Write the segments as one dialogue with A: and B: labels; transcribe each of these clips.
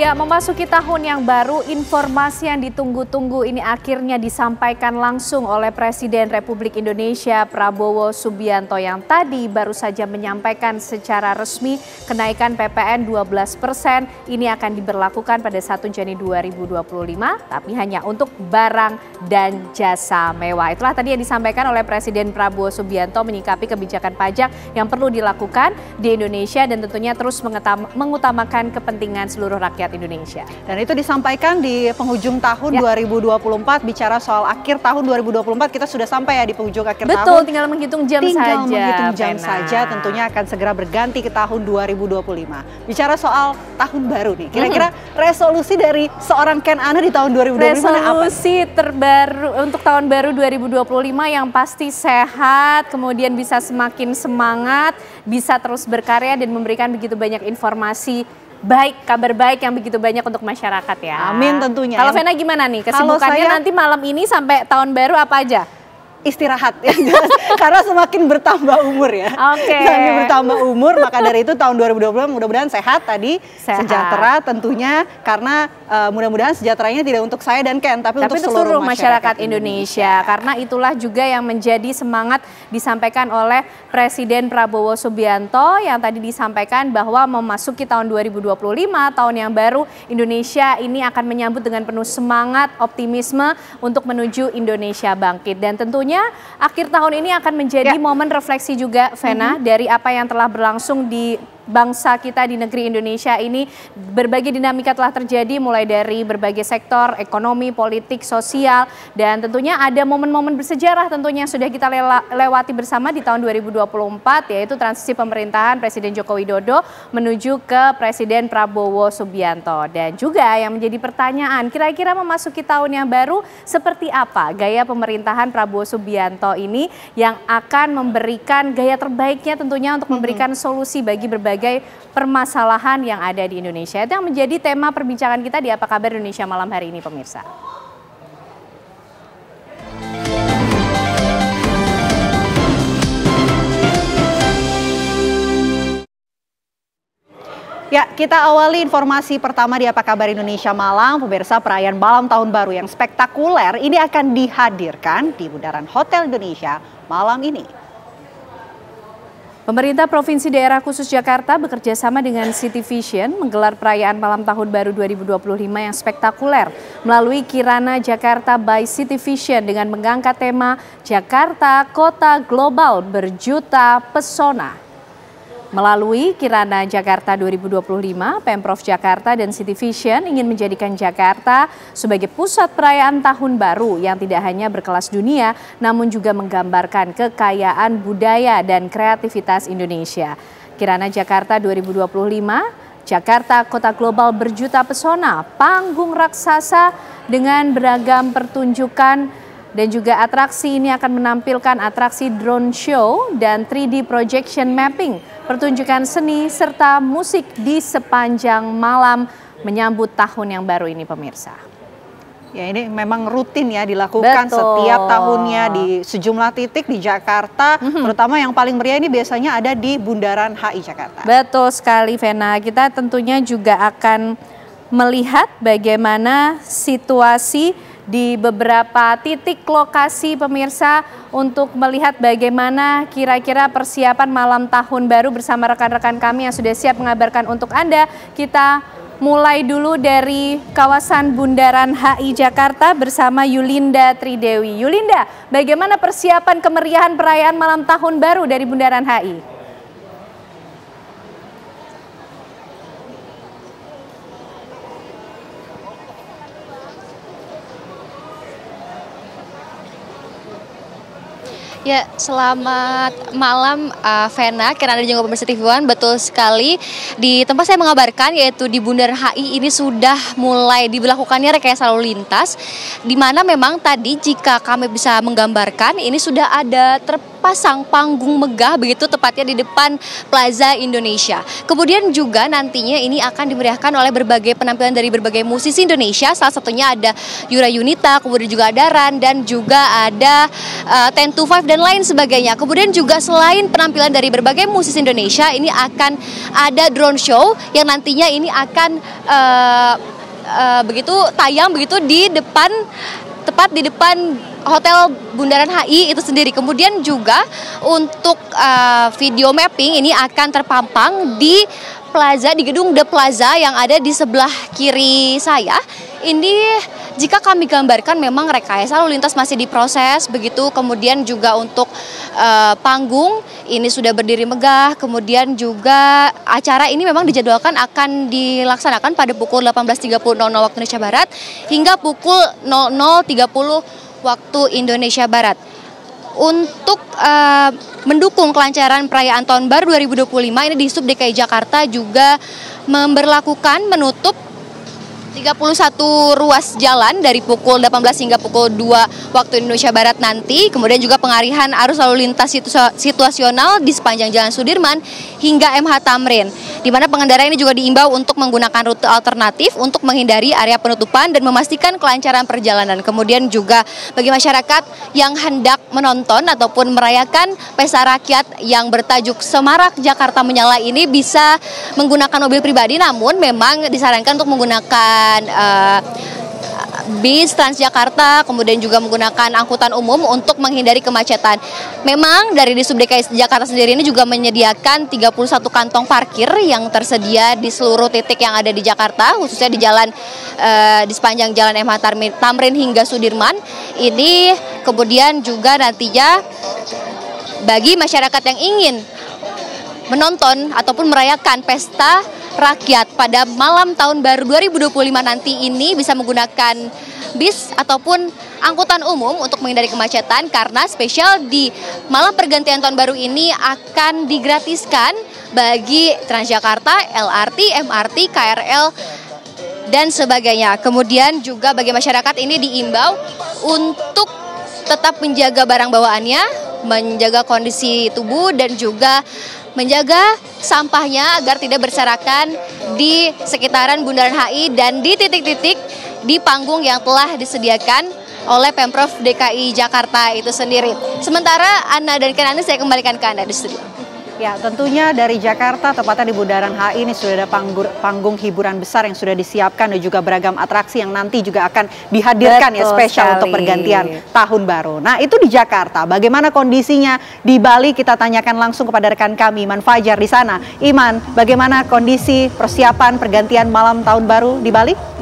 A: Ya, memasuki tahun yang baru, informasi yang ditunggu-tunggu ini akhirnya disampaikan langsung oleh Presiden Republik Indonesia Prabowo Subianto yang tadi baru saja menyampaikan secara resmi kenaikan PPN 12% ini akan diberlakukan pada 1 Januari 2025, tapi hanya untuk barang dan jasa mewah. Itulah tadi yang disampaikan oleh Presiden Prabowo Subianto menyikapi kebijakan pajak yang perlu dilakukan di Indonesia dan tentunya terus mengutamakan kepentingan seluruh rakyat Indonesia.
B: Dan itu disampaikan di penghujung tahun 2024, bicara soal akhir tahun 2024, kita sudah sampai ya di penghujung akhir tahun.
A: Betul, tinggal menghitung jam
B: saja, tentunya akan segera berganti ke tahun 2025. Bicara soal tahun baru nih, kira-kira resolusi dari seorang Ken Ana di tahun 2025
A: resolusi terbaru untuk tahun baru 2025 yang pasti sehat, kemudian bisa semakin semangat, bisa terus berkarya dan memberikan begitu banyak informasi baik, kabar baik yang begitu banyak untuk masyarakat ya.
B: Amin tentunya.
A: Kalau Vena gimana nih kesibukannya nanti malam ini sampai tahun baru apa aja?
B: Istirahat ya, karena semakin bertambah umur ya. Semakin bertambah umur, maka dari itu tahun 2020 mudah-mudahan sehat tadi, sejahtera tentunya, karena mudah-mudahan sejahteranya tidak untuk saya dan Ken, tapi untuk seluruh masyarakat Indonesia.
A: Karena itulah juga yang menjadi semangat disampaikan oleh Presiden Prabowo Subianto yang tadi disampaikan bahwa memasuki tahun 2025, tahun yang baru, Indonesia ini akan menyambut dengan penuh semangat, optimisme untuk menuju Indonesia bangkit. Dan tentunya akhir tahun ini akan menjadi momen refleksi juga, Vena, dari apa yang telah berlangsung di bangsa kita di negeri Indonesia ini. Berbagai dinamika telah terjadi mulai dari berbagai sektor, ekonomi, politik, sosial, dan tentunya ada momen-momen bersejarah tentunya yang sudah kita lewati bersama di tahun 2024, yaitu transisi pemerintahan Presiden Joko Widodo menuju ke Presiden Prabowo Subianto. Dan juga yang menjadi pertanyaan, kira-kira memasuki tahun yang baru seperti apa gaya pemerintahan Prabowo Subianto ini yang akan memberikan gaya terbaiknya tentunya untuk memberikan solusi bagi berbagai permasalahan yang ada di Indonesia. Itu yang menjadi tema perbincangan kita di Apa Kabar Indonesia malam hari ini, pemirsa.
B: Ya, kita awali informasi pertama di Apa Kabar Indonesia malam. Pemirsa, perayaan malam tahun baru yang spektakuler ini akan dihadirkan di Bundaran Hotel Indonesia malam ini.
A: Pemerintah Provinsi Daerah Khusus Jakarta bekerja sama dengan City Vision menggelar perayaan malam tahun baru 2025 yang spektakuler melalui Kirana Jakarta by City Vision dengan mengangkat tema Jakarta Kota Global Berjuta Pesona. Melalui Kirana Jakarta 2025, Pemprov Jakarta dan City Vision ingin menjadikan Jakarta sebagai pusat perayaan tahun baru yang tidak hanya berkelas dunia, namun juga menggambarkan kekayaan budaya dan kreativitas Indonesia. Kirana Jakarta 2025, Jakarta Kota Global Berjuta Pesona, panggung raksasa dengan beragam pertunjukan dan juga atraksi ini akan menampilkan atraksi drone show dan 3D projection mapping, pertunjukan seni serta musik di sepanjang malam menyambut tahun yang baru ini, pemirsa.
B: Ya, ini memang rutin ya dilakukan setiap tahunnya di sejumlah titik di Jakarta, terutama yang paling meriah ini biasanya ada di Bundaran HI Jakarta.
A: Betul sekali, Vena. Kita tentunya juga akan melihat bagaimana situasi di beberapa titik lokasi, pemirsa, untuk melihat bagaimana kira-kira persiapan malam tahun baru bersama rekan-rekan kami yang sudah siap mengabarkan untuk Anda. Kita mulai dulu dari kawasan Bundaran HI Jakarta bersama Yulinda Tridewi. Yulinda, bagaimana persiapan kemeriahan perayaan malam tahun baru dari Bundaran HI?
C: Ya, selamat malam Vena, karena ada juga pemirsa TV One. Betul sekali, di tempat saya mengabarkan yaitu di Bundaran HI ini sudah mulai diberlakukannya rekayasa lalu lintas, di mana memang tadi jika kami bisa menggambarkan ini sudah ada terpasang panggung megah begitu tepatnya di depan Plaza Indonesia. Kemudian juga nantinya ini akan dimeriahkan oleh berbagai penampilan dari berbagai musisi Indonesia. Salah satunya ada Yura Yunita, kemudian juga ada Ran, dan juga ada 10to5 dan lain sebagainya. Kemudian juga selain penampilan dari berbagai musisi Indonesia, ini akan ada drone show yang nantinya ini akan begitu tayang begitu di depan, tepat di depan Hotel Bundaran HI itu sendiri. Kemudian juga untuk video mapping ini akan terpampang di Plaza, di gedung The Plaza yang ada di sebelah kiri saya. Ini jika kami gambarkan memang rekayasa lalu lintas masih diproses begitu. Kemudian juga untuk panggung ini sudah berdiri megah. Kemudian juga acara ini memang dijadwalkan akan dilaksanakan pada pukul 18.30 waktu Indonesia Barat hingga pukul 00.30 waktu Indonesia Barat. Untuk mendukung kelancaran perayaan Tahun Baru 2025 ini di Sub DKI Jakarta juga memberlakukan menutup 31 ruas jalan dari pukul 18 hingga pukul 2 waktu Indonesia Barat nanti. Kemudian juga pengalihan arus lalu lintas situasional di sepanjang Jalan Sudirman hingga MH Tamrin, di mana pengendara ini juga diimbau untuk menggunakan rute alternatif untuk menghindari area penutupan dan memastikan kelancaran perjalanan. Kemudian juga bagi masyarakat yang hendak menonton ataupun merayakan pesta rakyat yang bertajuk Semarak Jakarta Menyala ini bisa menggunakan mobil pribadi, namun memang disarankan untuk menggunakan bis Transjakarta, kemudian juga menggunakan angkutan umum untuk menghindari kemacetan. Memang dari Disub DKI Jakarta sendiri ini juga menyediakan 31 kantong parkir yang tersedia di seluruh titik yang ada di Jakarta, khususnya di jalan di sepanjang Jalan MH Tamrin hingga Sudirman. Ini kemudian juga nantinya bagi masyarakat yang ingin menonton ataupun merayakan pesta rakyat pada malam Tahun Baru 2025 nanti ini bisa menggunakan bis ataupun angkutan umum untuk menghindari kemacetan, karena spesial di malam pergantian Tahun Baru ini akan digratiskan bagi Transjakarta, LRT, MRT, KRL, dan sebagainya. Kemudian juga bagi masyarakat ini diimbau untuk tetap menjaga barang bawaannya, menjaga kondisi tubuh, dan juga menjaga sampahnya agar tidak berserakan di sekitaran Bundaran HI dan di titik-titik di panggung yang telah disediakan oleh Pemprov DKI Jakarta itu sendiri. Sementara Ana dan Kenani, saya kembalikan ke Anda di studio.
B: Ya, tentunya dari Jakarta, tepatnya di Bundaran HI ini sudah ada panggung hiburan besar yang sudah disiapkan dan juga beragam atraksi yang nanti juga akan dihadirkan. Betul, ya spesial sekali untuk pergantian Tahun Baru. Nah, itu di Jakarta. Bagaimana kondisinya di Bali? Kita tanyakan langsung kepada rekan kami Iman Fajar di sana. Iman, bagaimana kondisi persiapan pergantian malam Tahun Baru di Bali?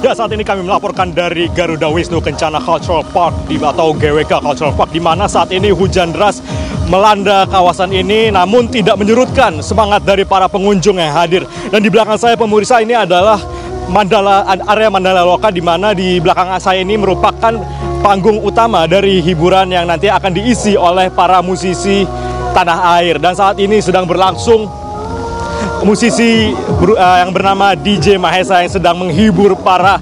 D: Ya, saat ini kami melaporkan dari Garuda Wisnu Kencana Cultural Park atau GWK Cultural Park, di mana saat ini hujan deras melanda kawasan ini, namun tidak menyurutkan semangat dari para pengunjung yang hadir. Dan di belakang saya pemirsa, ini adalah area Mandala Loka, di mana di belakang saya ini merupakan panggung utama dari hiburan yang nanti akan diisi oleh para musisi tanah air. Dan saat ini sedang berlangsung musisi yang bernama DJ Mahesa yang sedang menghibur para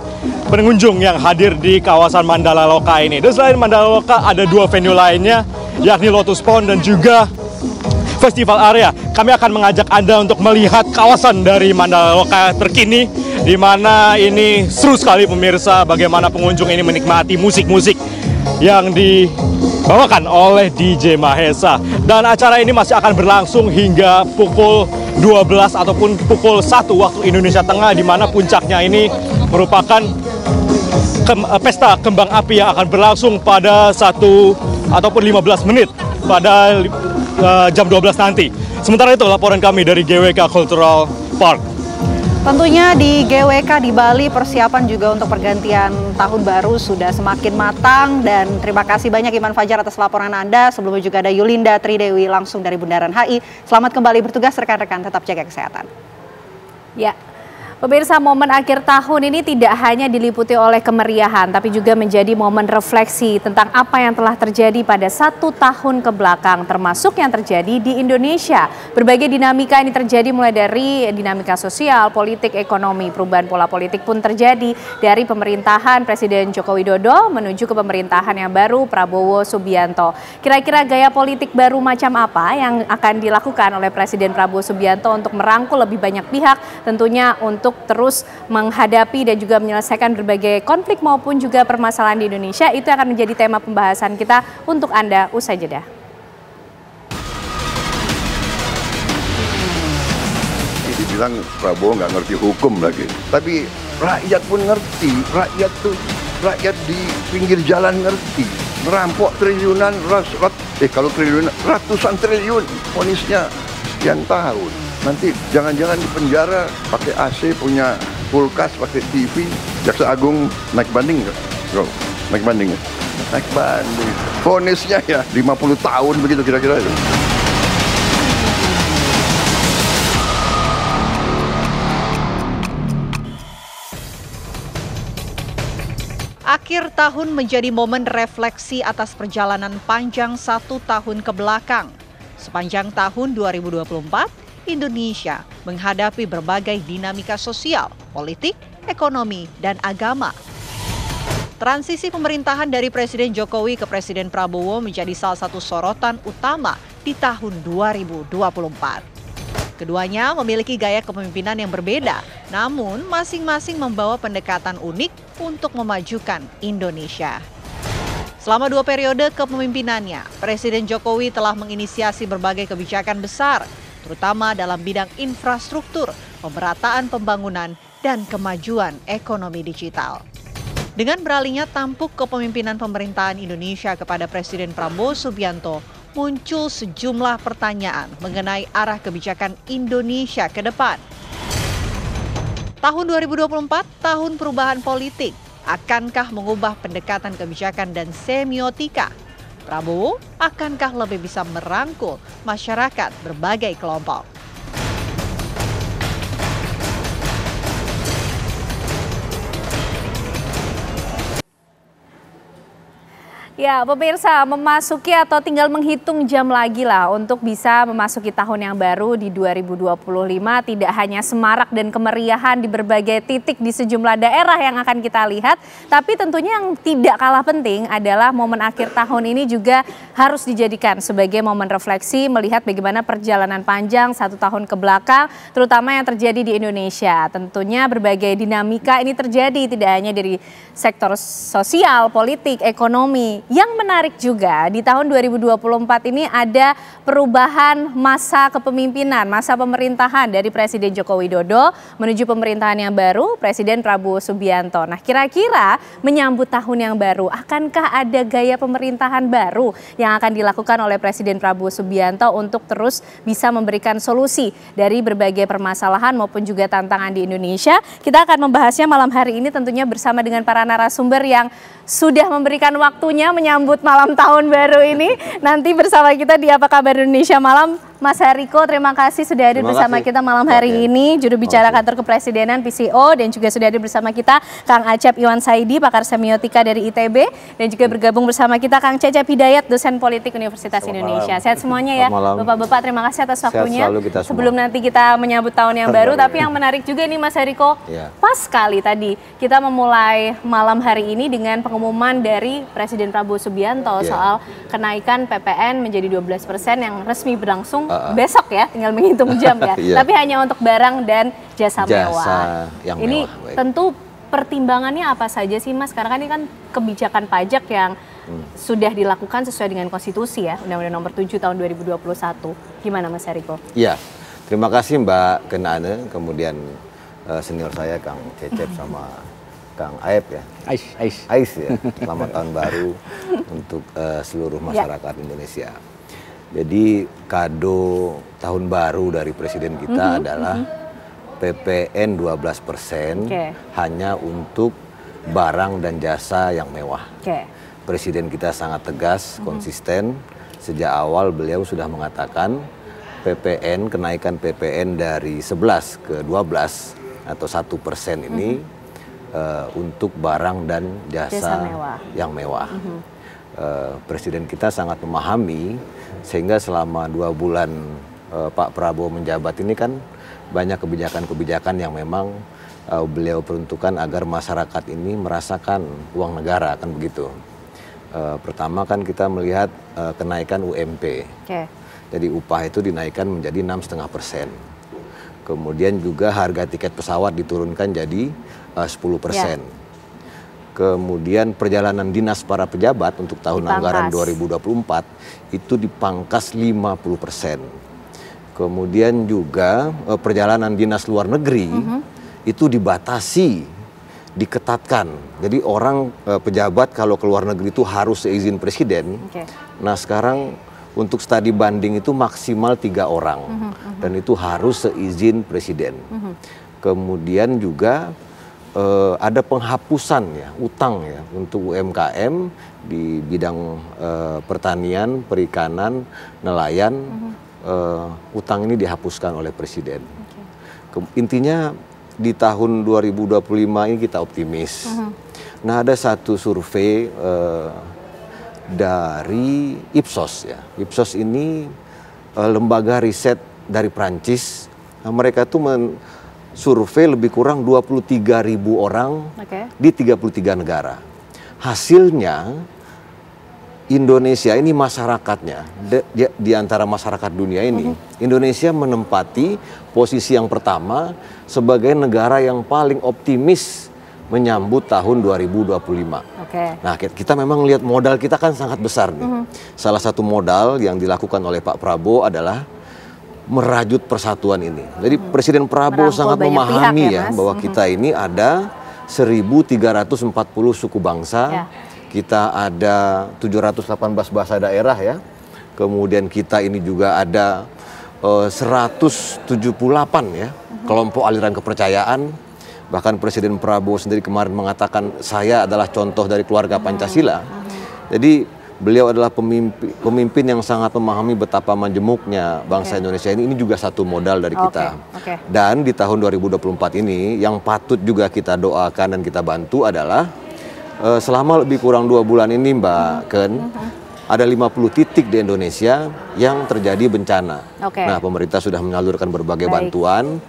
D: pengunjung yang hadir di kawasan Mandala Loka ini. Dan selain Mandala Loka, ada dua venue lainnya, yakni Lotus Pond dan juga Festival Area. Kami akan mengajak Anda untuk melihat kawasan dari Mandala Loka terkini, di mana ini seru sekali pemirsa, bagaimana pengunjung ini menikmati musik-musik yang dibawakan oleh DJ Mahesa. Dan acara ini masih akan berlangsung hingga pukul 12 ataupun pukul 1 waktu Indonesia Tengah, di mana puncaknya ini merupakan pesta kembang api yang akan berlangsung pada 1 ataupun 15 menit pada jam 12 nanti. Sementara itu laporan kami dari GWK Cultural Park.
B: Tentunya di GWK di Bali persiapan juga untuk pergantian Tahun Baru sudah semakin matang, dan terima kasih banyak Iman Fajar atas laporan Anda. Sebelumnya juga ada Yulinda Tridewi langsung dari Bundaran HI. Selamat kembali bertugas rekan-rekan, tetap jaga kesehatan.
A: Ya. Pemirsa, momen akhir tahun ini tidak hanya diliputi oleh kemeriahan, tapi juga menjadi momen refleksi tentang apa yang telah terjadi pada 1 tahun ke belakang, termasuk yang terjadi di Indonesia. Berbagai dinamika ini terjadi mulai dari dinamika sosial, politik, ekonomi, perubahan pola politik pun terjadi dari pemerintahan Presiden Joko Widodo menuju ke pemerintahan yang baru Prabowo Subianto. Kira-kira gaya politik baru macam apa yang akan dilakukan oleh Presiden Prabowo Subianto untuk merangkul lebih banyak pihak, tentunya untuk terus menghadapi dan juga menyelesaikan berbagai konflik maupun juga permasalahan di Indonesia. Itu akan menjadi tema pembahasan kita untuk Anda usai jeda.
E: Dibilang Prabowo nggak ngerti hukum lagi, tapi rakyat pun ngerti. Rakyat di pinggir jalan ngerti. Merampok triliunan, kalau triliunan ratusan triliun, vonisnya sekian tahun. Nanti jangan-jangan di penjara pakai AC, punya kulkas, pakai TV. Jaksa Agung naik banding nggak? Bro, naik banding ya? Naik banding. Vonisnya ya 50 tahun begitu kira-kira itu.
B: Akhir tahun menjadi momen refleksi atas perjalanan panjang 1 tahun ke belakang. Sepanjang tahun 2024, Indonesia menghadapi berbagai dinamika sosial, politik, ekonomi, dan agama. Transisi pemerintahan dari Presiden Jokowi ke Presiden Prabowo menjadi salah satu sorotan utama di tahun 2024. Keduanya memiliki gaya kepemimpinan yang berbeda, namun masing-masing membawa pendekatan unik untuk memajukan Indonesia. Selama 2 periode kepemimpinannya, Presiden Jokowi telah menginisiasi berbagai kebijakan besar, terutama dalam bidang infrastruktur, pemerataan pembangunan, dan kemajuan ekonomi digital. Dengan beralihnya tampuk kepemimpinan pemerintahan Indonesia kepada Presiden Prabowo Subianto, muncul sejumlah pertanyaan mengenai arah kebijakan Indonesia ke depan. Tahun 2024, tahun perubahan politik. Akankah mengubah pendekatan kebijakan dan semiotika? Prabowo akankah lebih bisa merangkul masyarakat berbagai kelompok?
A: Ya, pemirsa, memasuki atau tinggal menghitung jam lagi lah untuk bisa memasuki tahun yang baru di 2025. Tidak hanya semarak dan kemeriahan di berbagai titik di sejumlah daerah yang akan kita lihat, tapi tentunya yang tidak kalah penting adalah momen akhir tahun ini juga harus dijadikan sebagai momen refleksi melihat bagaimana perjalanan panjang 1 tahun ke belakang, terutama yang terjadi di Indonesia. Tentunya berbagai dinamika ini terjadi tidak hanya dari sektor sosial, politik, ekonomi. Yang menarik juga di tahun 2024 ini ada perubahan masa kepemimpinan, masa pemerintahan dari Presiden Joko Widodo menuju pemerintahan yang baru, Presiden Prabowo Subianto. Nah, kira-kira menyambut tahun yang baru, akankah ada gaya pemerintahan baru yang akan dilakukan oleh Presiden Prabowo Subianto untuk terus bisa memberikan solusi dari berbagai permasalahan maupun juga tantangan di Indonesia? Kita akan membahasnya malam hari ini tentunya bersama dengan para narasumber yang sudah memberikan waktunya menyambut malam tahun baru ini. Nanti bersama kita di Apa Kabar Indonesia Malam, Mas Hariko, terima kasih sudah hadir bersama kita malam hari ini. Juru bicara kantor kepresidenan PCO, dan juga sudah hadir bersama kita Kang Acep Iwan Saidi, pakar semiotika dari ITB, dan juga bergabung bersama kita Kang Cecep Hidayat, dosen politik Universitas Indonesia. Sehat semuanya ya, Bapak-bapak, terima kasih atas waktunya. Sebelum nanti kita menyambut tahun yang baru, tapi yang menarik juga nih Mas Hariko, pas sekali tadi kita memulai malam hari ini dengan pengumuman dari Presiden Prabowo Subianto soal kenaikan PPN menjadi 12% yang resmi berlangsung besok ya, tinggal menghitung jam ya. Tapi hanya untuk barang dan jasa mewah. Ini mewah, tentu pertimbangannya apa saja sih Mas? Karena kan ini kan kebijakan pajak yang sudah dilakukan sesuai dengan konstitusi ya, Undang-Undang Nomor 7 Tahun 2021. Gimana Mas Hariko?
F: Iya, terima kasih Mbak Kenane, kemudian senior saya Kang Cecep sama Kang Aep ya. Ais ya. Selamat tahun baru untuk seluruh masyarakat Indonesia. Jadi kado tahun baru dari presiden kita adalah PPN 12% hanya untuk barang dan jasa yang mewah. Presiden kita sangat tegas, konsisten. Sejak awal beliau sudah mengatakan PPN, kenaikan PPN dari 11 ke 12 atau 1% ini untuk barang dan jasa yang mewah. Presiden kita sangat memahami, sehingga selama 2 bulan Pak Prabowo menjabat ini kan banyak kebijakan-kebijakan yang memang beliau peruntukkan agar masyarakat ini merasakan uang negara, kan begitu. Pertama kan kita melihat kenaikan UMP. Jadi upah itu dinaikkan menjadi 6,5%. Kemudian juga harga tiket pesawat diturunkan jadi 10%. Kemudian perjalanan dinas para pejabat untuk tahun anggaran 2024 itu dipangkas 50%. Kemudian juga perjalanan dinas luar negeri itu dibatasi, diketatkan. Jadi orang pejabat kalau ke luar negeri itu harus seizin presiden. Nah sekarang untuk studi banding itu maksimal 3 orang. Dan itu harus seizin presiden. Kemudian juga ada penghapusan ya, utang ya untuk UMKM di bidang pertanian, perikanan, nelayan. Utang ini dihapuskan oleh presiden. Intinya di tahun 2025 ini kita optimis. Nah ada satu survei dari Ipsos ya. Ipsos ini lembaga riset dari Prancis. Nah, mereka tuh survei lebih kurang 23.000 orang di 33 negara. Hasilnya Indonesia ini masyarakatnya, di antara masyarakat dunia ini, Indonesia menempati posisi yang pertama sebagai negara yang paling optimis menyambut tahun 2025. Nah kita memang lihat modal kita kan sangat besar nih. Salah satu modal yang dilakukan oleh Pak Prabowo adalah merajut persatuan ini. Jadi Presiden Prabowo sangat memahami ya bahwa kita ini ada 1.340 suku bangsa. Kita ada 718 bahasa daerah ya. Kemudian kita ini juga ada 178 ya kelompok aliran kepercayaan. Bahkan Presiden Prabowo sendiri kemarin mengatakan saya adalah contoh dari keluarga Pancasila. Jadi beliau adalah pemimpin yang sangat memahami betapa majemuknya bangsa Indonesia ini juga satu modal dari kita. Dan di tahun 2024 ini yang patut juga kita doakan dan kita bantu adalah selama lebih kurang 2 bulan ini Mbak Ken, ada 50 titik di Indonesia yang terjadi bencana. Nah pemerintah sudah menyalurkan berbagai bantuan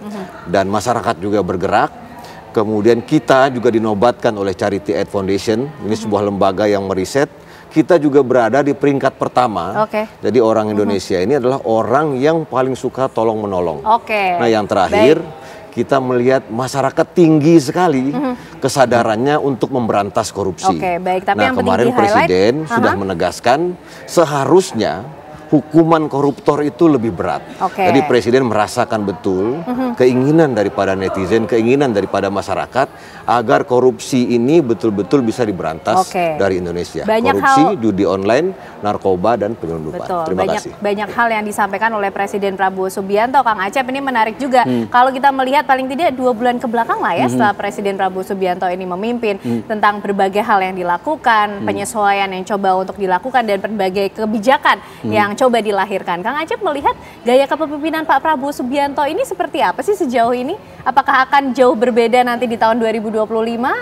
F: dan masyarakat juga bergerak. Kemudian kita juga dinobatkan oleh Charity Aid Foundation, ini sebuah lembaga yang meriset. Kita juga berada di peringkat pertama. Jadi orang Indonesia ini adalah orang yang paling suka tolong menolong. Nah yang terakhir, kita melihat masyarakat tinggi sekali kesadarannya untuk memberantas korupsi.
A: Tapi
F: nah kemarin Presiden sudah menegaskan seharusnya hukuman koruptor itu lebih berat. Jadi Presiden merasakan betul keinginan daripada netizen, keinginan daripada masyarakat agar korupsi ini betul-betul bisa diberantas dari Indonesia. Korupsi, judi online, narkoba, dan penyelundupan. Terima kasih.
A: Banyak hal yang disampaikan oleh Presiden Prabowo Subianto, Kang Acep, ini menarik juga. Kalau kita melihat paling tidak 2 bulan ke belakang lah ya setelah Presiden Prabowo Subianto ini memimpin, tentang berbagai hal yang dilakukan, penyesuaian yang coba untuk dilakukan, dan berbagai kebijakan yang coba dilahirkan. Kang Acep melihat gaya kepemimpinan Pak Prabowo Subianto ini seperti apa sih sejauh ini? Apakah akan jauh berbeda nanti di tahun 2025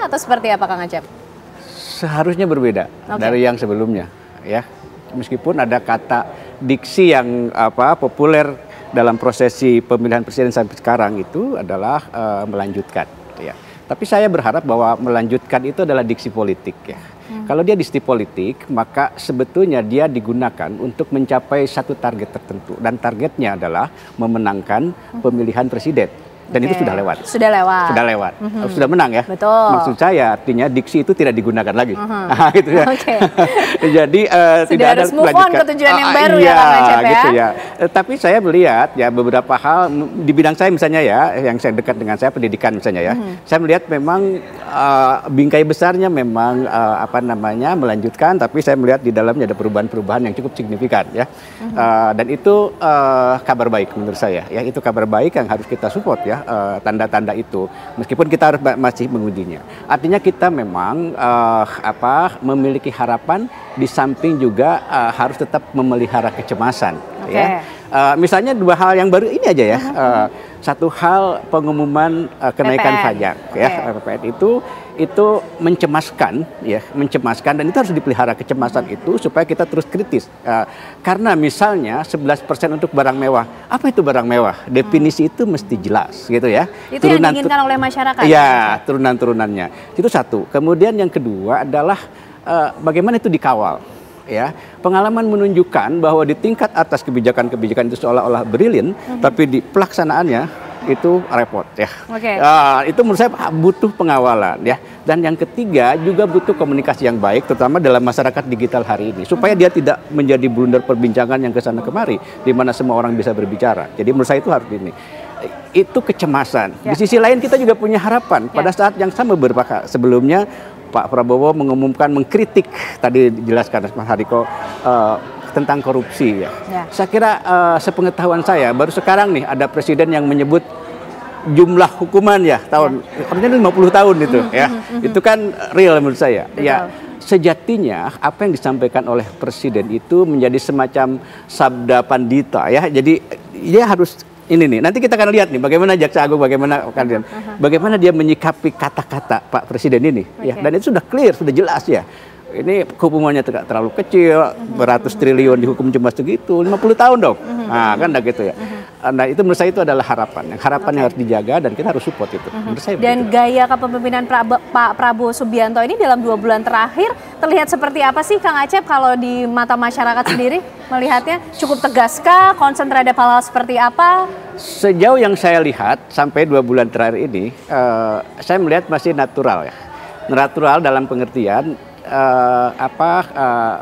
A: atau seperti apa Kang Acep?
G: Seharusnya berbeda dari yang sebelumnya ya. Meskipun ada kata diksi yang populer dalam prosesi pemilihan presiden sampai sekarang itu adalah melanjutkan ya. Tapi saya berharap bahwa melanjutkan itu adalah diksi politik ya. Kalau dia diksi politik, maka sebetulnya dia digunakan untuk mencapai satu target tertentu. Dan targetnya adalah memenangkan pemilihan presiden. Dan itu sudah lewat.
A: Sudah lewat.
G: Sudah lewat. Sudah menang ya.
A: Betul.
G: Maksud saya artinya diksi itu tidak digunakan lagi. Gitu ya. Jadi tidak ada
A: move on ke tujuan yang baru ya Kang Acep ya.
G: Gitu ya. Tapi saya melihat ya beberapa hal di bidang saya misalnya ya, yang saya dekat dengan saya pendidikan misalnya ya. Saya melihat memang bingkai besarnya memang melanjutkan, tapi saya melihat di dalamnya ada perubahan-perubahan yang cukup signifikan ya. Dan itu kabar baik menurut saya ya. Itu kabar baik yang harus kita support ya. Tanda-tanda itu, meskipun kita harus masih mengujinya. Artinya kita memang memiliki harapan, di samping juga harus tetap memelihara kecemasan. Ya. Misalnya 2 hal yang baru ini aja ya. Satu hal pengumuman kenaikan pajak ya PPN itu mencemaskan dan itu harus dipelihara kecemasan itu supaya kita terus kritis. Karena misalnya 11% untuk barang mewah. Apa itu barang mewah? Definisi itu mesti jelas gitu ya.
A: Itu yang diinginkan oleh masyarakat.
G: Ya, turunan-turunannya. Itu satu. Kemudian yang kedua adalah bagaimana itu dikawal. Ya, pengalaman menunjukkan bahwa di tingkat atas kebijakan-kebijakan itu seolah-olah brilliant, tapi di pelaksanaannya itu repot ya. Itu menurut saya butuh pengawalan ya. Dan yang ketiga juga butuh komunikasi yang baik, terutama dalam masyarakat digital hari ini, supaya dia tidak menjadi blunder perbincangan yang kesana kemari, di mana semua orang bisa berbicara. Jadi menurut saya itu harus ini. Itu kecemasan. Di sisi lain kita juga punya harapan. Pada saat yang sama sebelumnya Pak Prabowo mengkritik tadi dijelaskan Mas Hariko tentang korupsi ya. Saya kira sepengetahuan saya baru sekarang nih ada presiden yang menyebut jumlah hukuman ya tahun artinya 50 tahun itu ya. Itu kan real menurut saya. Betul. Ya sejatinya apa yang disampaikan oleh presiden itu menjadi semacam sabda pandita ya. Jadi dia harus ini nih, nanti kita akan lihat nih bagaimana Jaksa Agung, bagaimana dia menyikapi kata-kata Pak Presiden ini. Ya, dan itu sudah clear, sudah jelas ya. Ini hukumannya tidak terlalu kecil, beratus triliun dihukum cuma segitu, 50 tahun dong. Nah, kan udah gitu ya. Nah, itu menurut saya itu adalah harapan. Harapan yang harus dijaga dan kita harus support itu. Menurut saya
A: dan begitu. Gaya kepemimpinan Pak Prabowo Subianto ini dalam 2 bulan terakhir terlihat seperti apa sih Kang Acep kalau di mata masyarakat sendiri melihatnya? Cukup tegaskah? Konsen terhadap hal-hal seperti apa?
G: Sejauh yang saya lihat sampai 2 bulan terakhir ini, saya melihat masih natural ya. Natural dalam pengertian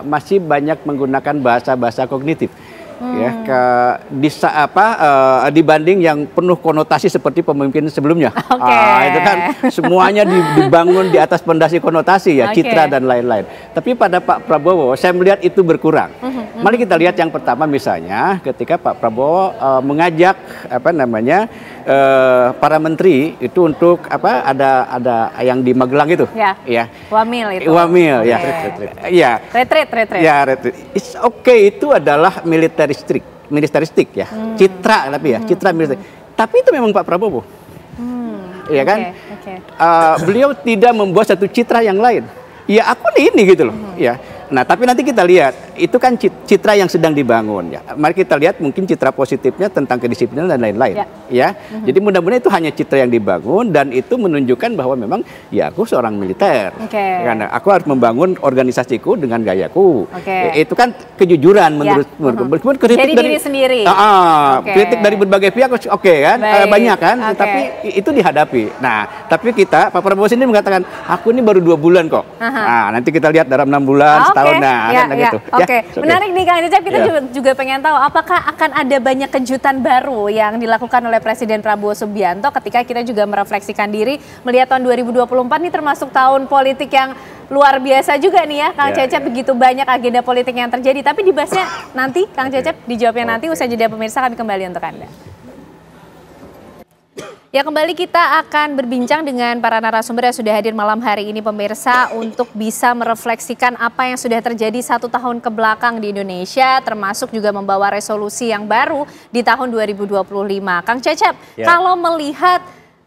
G: masih banyak menggunakan bahasa-bahasa kognitif. Ya, dibanding yang penuh konotasi seperti pemimpin sebelumnya. Itu kan semuanya dibangun di atas fondasi konotasi ya, citra dan lain-lain. Tapi pada Pak Prabowo saya melihat itu berkurang. Mari kita lihat yang pertama misalnya ketika Pak Prabowo mengajak para menteri itu untuk ada yang di Magelang itu. Ya.
A: Wamil itu.
G: Wamil ya.
A: Retreat.
G: Ya, retreat. It's okay, itu adalah militeristik ya. Citra citra militer. Tapi itu memang Pak Prabowo. Ya kan? Beliau tidak membuat satu citra yang lain. Ya aku ini gitu loh. Ya. Nah, tapi nanti kita lihat, itu kan citra yang sedang dibangun ya. Mari kita lihat mungkin citra positifnya tentang kedisiplinan dan lain-lain. Ya. Jadi mudah-mudahan itu hanya citra yang dibangun dan itu menunjukkan bahwa memang ya aku seorang militer. Karena aku harus membangun organisasiku dengan gayaku. Itu kan kejujuran menurut kritik
A: jadi dari diri sendiri.
G: Kritik dari berbagai pihak kan banyak kan, tapi itu dihadapi. Nah, tapi Pak Prabowo sendiri mengatakan aku ini baru 2 bulan kok. Nah, nanti kita lihat dalam 6 bulan tahun gitu.
A: Menarik nih Kang Cecep, kita juga pengen tahu apakah akan ada banyak kejutan baru yang dilakukan oleh Presiden Prabowo Subianto ketika kita juga merefleksikan diri melihat tahun 2024 ini termasuk tahun politik yang luar biasa juga nih ya Kang Cecep, begitu banyak agenda politik yang terjadi, tapi dibahasnya nanti Kang Cecep, dijawabnya nanti usai jeda pemirsa, kami kembali untuk Anda. Ya, kembali kita akan berbincang dengan para narasumber yang sudah hadir malam hari ini pemirsa untuk bisa merefleksikan apa yang sudah terjadi 1 tahun ke belakang di Indonesia, termasuk juga membawa resolusi yang baru di tahun 2025. Kang Cecep, kalau melihat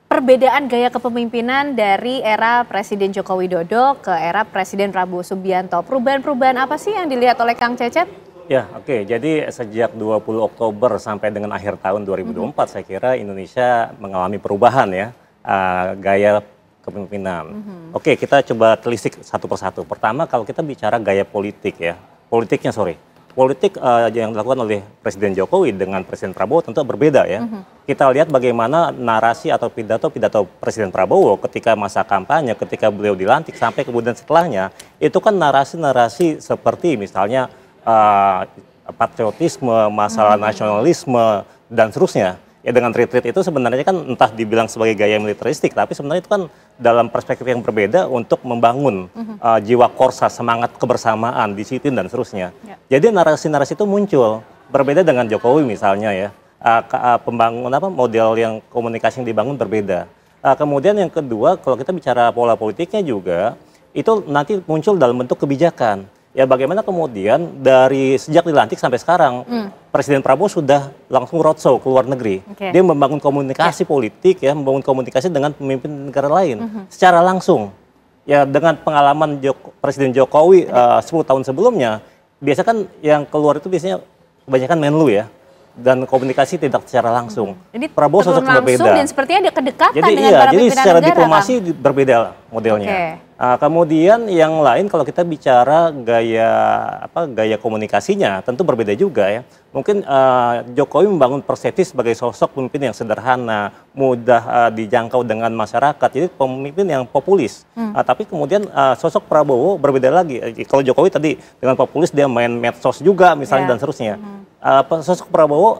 A: perbedaan gaya kepemimpinan dari era Presiden Joko Widodo ke era Presiden Prabowo Subianto, perubahan-perubahan apa sih yang dilihat oleh Kang Cecep?
D: Ya, jadi sejak 20 Oktober sampai dengan akhir tahun 2024 saya kira Indonesia mengalami perubahan ya, gaya kepemimpinan. Kita coba telisik satu persatu. Pertama kalau kita bicara gaya politik ya, politik yang dilakukan oleh Presiden Jokowi dengan Presiden Prabowo tentu berbeda ya. Kita lihat bagaimana narasi atau pidato Presiden Prabowo ketika masa kampanye, ketika beliau dilantik sampai kemudian setelahnya, itu kan narasi-narasi seperti misalnya patriotisme, masalah nasionalisme dan seterusnya. Ya dengan retreat itu sebenarnya kan entah dibilang sebagai gaya militeristik, tapi sebenarnya itu kan dalam perspektif yang berbeda untuk membangun jiwa korsa, semangat kebersamaan, disiplin dan seterusnya. Jadi narasi-narasi itu muncul berbeda dengan Jokowi misalnya ya. Model yang komunikasi yang dibangun berbeda. Kemudian yang kedua kalau kita bicara pola politiknya juga itu nanti muncul dalam bentuk kebijakan.
H: ya bagaimana kemudian dari sejak dilantik sampai sekarang Presiden Prabowo sudah langsung roadshow ke luar negeri. Dia membangun komunikasi politik, ya, membangun komunikasi dengan pemimpin negara lain secara langsung. Ya, dengan pengalaman Presiden Jokowi 10 tahun sebelumnya, biasa kan yang keluar itu biasanya kebanyakan Menlu, ya, dan komunikasi tidak secara langsung.
A: Jadi
H: Prabowo sosok berbeda.
A: Dan sepertinya ada kedekatan
H: jadi,
A: dengan para
H: jadi
A: pimpinan
H: secara
A: negara,
H: diplomasi berbeda modelnya. Kemudian yang lain kalau kita bicara gaya komunikasinya tentu berbeda juga, ya. Mungkin Jokowi membangun persepsi sebagai sosok pemimpin yang sederhana, mudah dijangkau dengan masyarakat. Jadi pemimpin yang populis. Tapi kemudian sosok Prabowo berbeda lagi. Kalau Jokowi tadi dengan populis dia main medsos juga misalnya dan seterusnya. Sosok Prabowo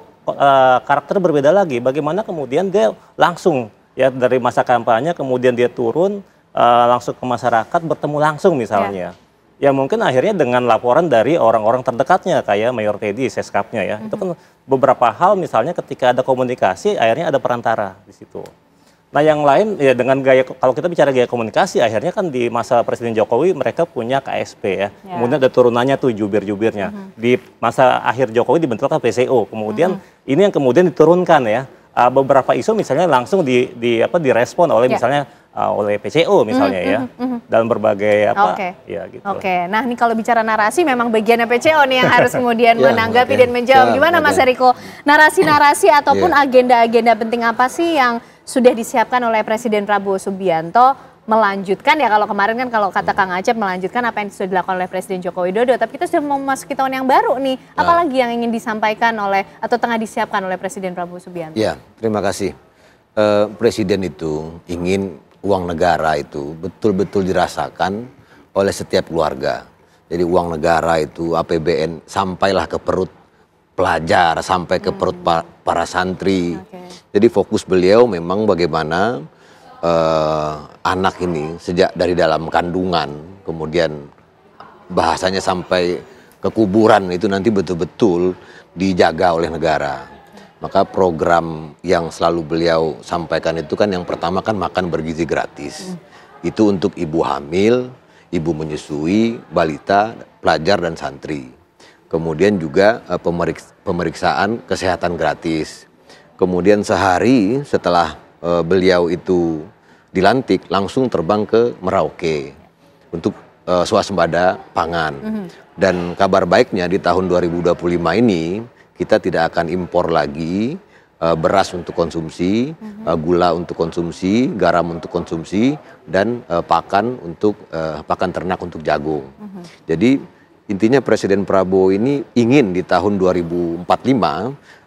H: karakter berbeda lagi. Bagaimana kemudian dia langsung, ya, dari masa kampanye kemudian dia turun langsung ke masyarakat, bertemu langsung misalnya. Ya mungkin akhirnya dengan laporan dari orang-orang terdekatnya kayak Mayor Teddy, Seskapnya, ya. Itu kan beberapa hal misalnya ketika ada komunikasi akhirnya ada perantara di situ. Nah yang lain ya dengan gaya, kalau kita bicara gaya komunikasi akhirnya kan di masa Presiden Jokowi mereka punya KSP, ya. Kemudian ada turunannya tuh jubir-jubirnya. Di masa akhir Jokowi dibentuklah PCO. Kemudian ini yang kemudian diturunkan, ya. Beberapa isu misalnya langsung direspon oleh misalnya oleh PCO misalnya, ya, dalam berbagai ya gitu.
A: Nah ini kalau bicara narasi memang bagiannya PCO nih yang harus kemudian menanggapi dan menjawab. Gimana Mas Eriko, narasi-narasi ataupun agenda-agenda penting apa sih yang sudah disiapkan oleh Presiden Prabowo Subianto melanjutkan, ya, kalau kemarin kan kalau kata Kang Acep melanjutkan apa yang sudah dilakukan oleh Presiden Joko Widodo, tapi kita sudah memasuki tahun yang baru nih, apalagi yang ingin disampaikan oleh atau tengah disiapkan oleh Presiden Prabowo Subianto?
F: Ya, terima kasih. Presiden itu ingin uang negara itu betul-betul dirasakan oleh setiap keluarga. Jadi uang negara itu APBN sampailah ke perut pelajar, sampai ke perut para santri. Jadi fokus beliau memang bagaimana anak ini sejak dari dalam kandungan, kemudian bahasanya sampai ke kuburan itu nanti betul-betul dijaga oleh negara. Maka program yang selalu beliau sampaikan itu kan yang pertama kan makan bergizi gratis. Itu untuk ibu hamil, ibu menyusui, balita, pelajar dan santri. Kemudian juga pemeriksaan kesehatan gratis. Kemudian sehari setelah beliau itu dilantik langsung terbang ke Merauke untuk swasembada pangan. Dan kabar baiknya di tahun 2025 ini kita tidak akan impor lagi beras untuk konsumsi, gula untuk konsumsi, garam untuk konsumsi, dan pakan ternak untuk jagung. Jadi intinya Presiden Prabowo ini ingin di tahun 2045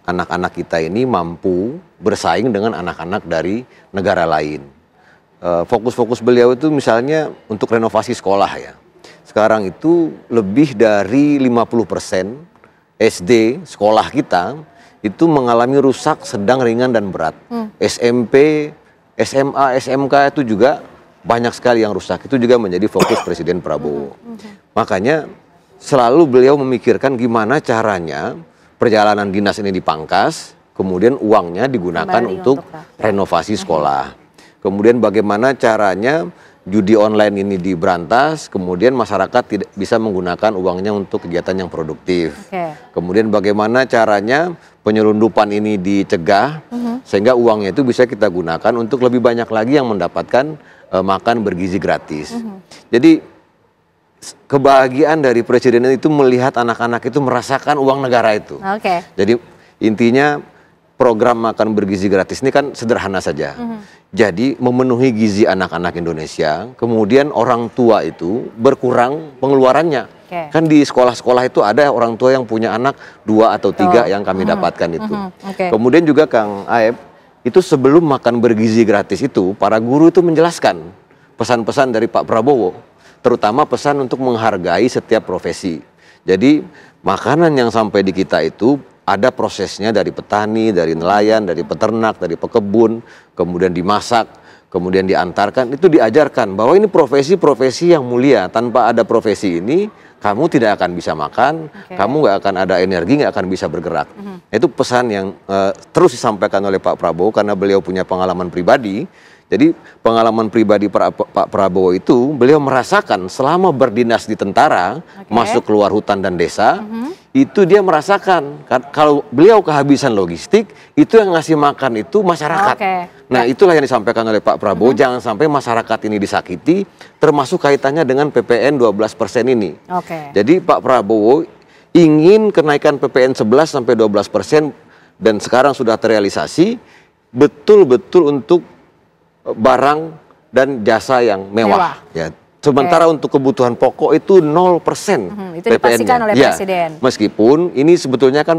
F: anak-anak kita ini mampu bersaing dengan anak-anak dari negara lain. Fokus-fokus beliau itu misalnya untuk renovasi sekolah, ya. Sekarang itu lebih dari 50% SD sekolah kita itu mengalami rusak sedang, ringan, dan berat. SMP, SMA, SMK itu juga banyak sekali yang rusak. Itu juga menjadi fokus Presiden Prabowo. Makanya selalu beliau memikirkan gimana caranya perjalanan dinas ini dipangkas, kemudian uangnya digunakan untuk renovasi sekolah. Kemudian bagaimana caranya judi online ini diberantas, kemudian masyarakat tidak bisa menggunakan uangnya untuk kegiatan yang produktif. Kemudian bagaimana caranya penyelundupan ini dicegah, sehingga uangnya itu bisa kita gunakan untuk lebih banyak lagi yang mendapatkan makan bergizi gratis. Jadi kebahagiaan dari Presiden itu melihat anak-anak itu merasakan uang negara itu. Jadi intinya program makan bergizi gratis ini kan sederhana saja. Jadi memenuhi gizi anak-anak Indonesia, kemudian orang tua itu berkurang pengeluarannya. Kan di sekolah-sekolah itu ada orang tua yang punya anak 2 atau 3 yang kami dapatkan itu. Kemudian juga Kang Aep, itu sebelum makan bergizi gratis itu, para guru itu menjelaskan pesan-pesan dari Pak Prabowo, terutama pesan untuk menghargai setiap profesi. Jadi makanan yang sampai di kita itu ada prosesnya dari petani, dari nelayan, dari peternak, dari pekebun, kemudian dimasak, kemudian diantarkan, itu diajarkan bahwa ini profesi-profesi yang mulia. Tanpa ada profesi ini, kamu tidak akan bisa makan, kamu nggak akan ada energi, nggak akan bisa bergerak. Itu pesan yang terus disampaikan oleh Pak Prabowo karena beliau punya pengalaman pribadi. Jadi pengalaman pribadi Pak Prabowo itu, beliau merasakan selama berdinas di tentara, masuk keluar hutan dan desa, itu dia merasakan kalau beliau kehabisan logistik, itu yang ngasih makan itu masyarakat. Nah, itulah yang disampaikan oleh Pak Prabowo, jangan sampai masyarakat ini disakiti, termasuk kaitannya dengan PPN 12% ini. Jadi Pak Prabowo ingin kenaikan PPN 11 sampai 12% dan sekarang sudah terrealisasi, betul-betul untuk barang dan jasa yang mewah. Ya. Sementara untuk kebutuhan pokok itu 0%
A: itu dipastikan oleh Presiden.
F: Meskipun ini sebetulnya kan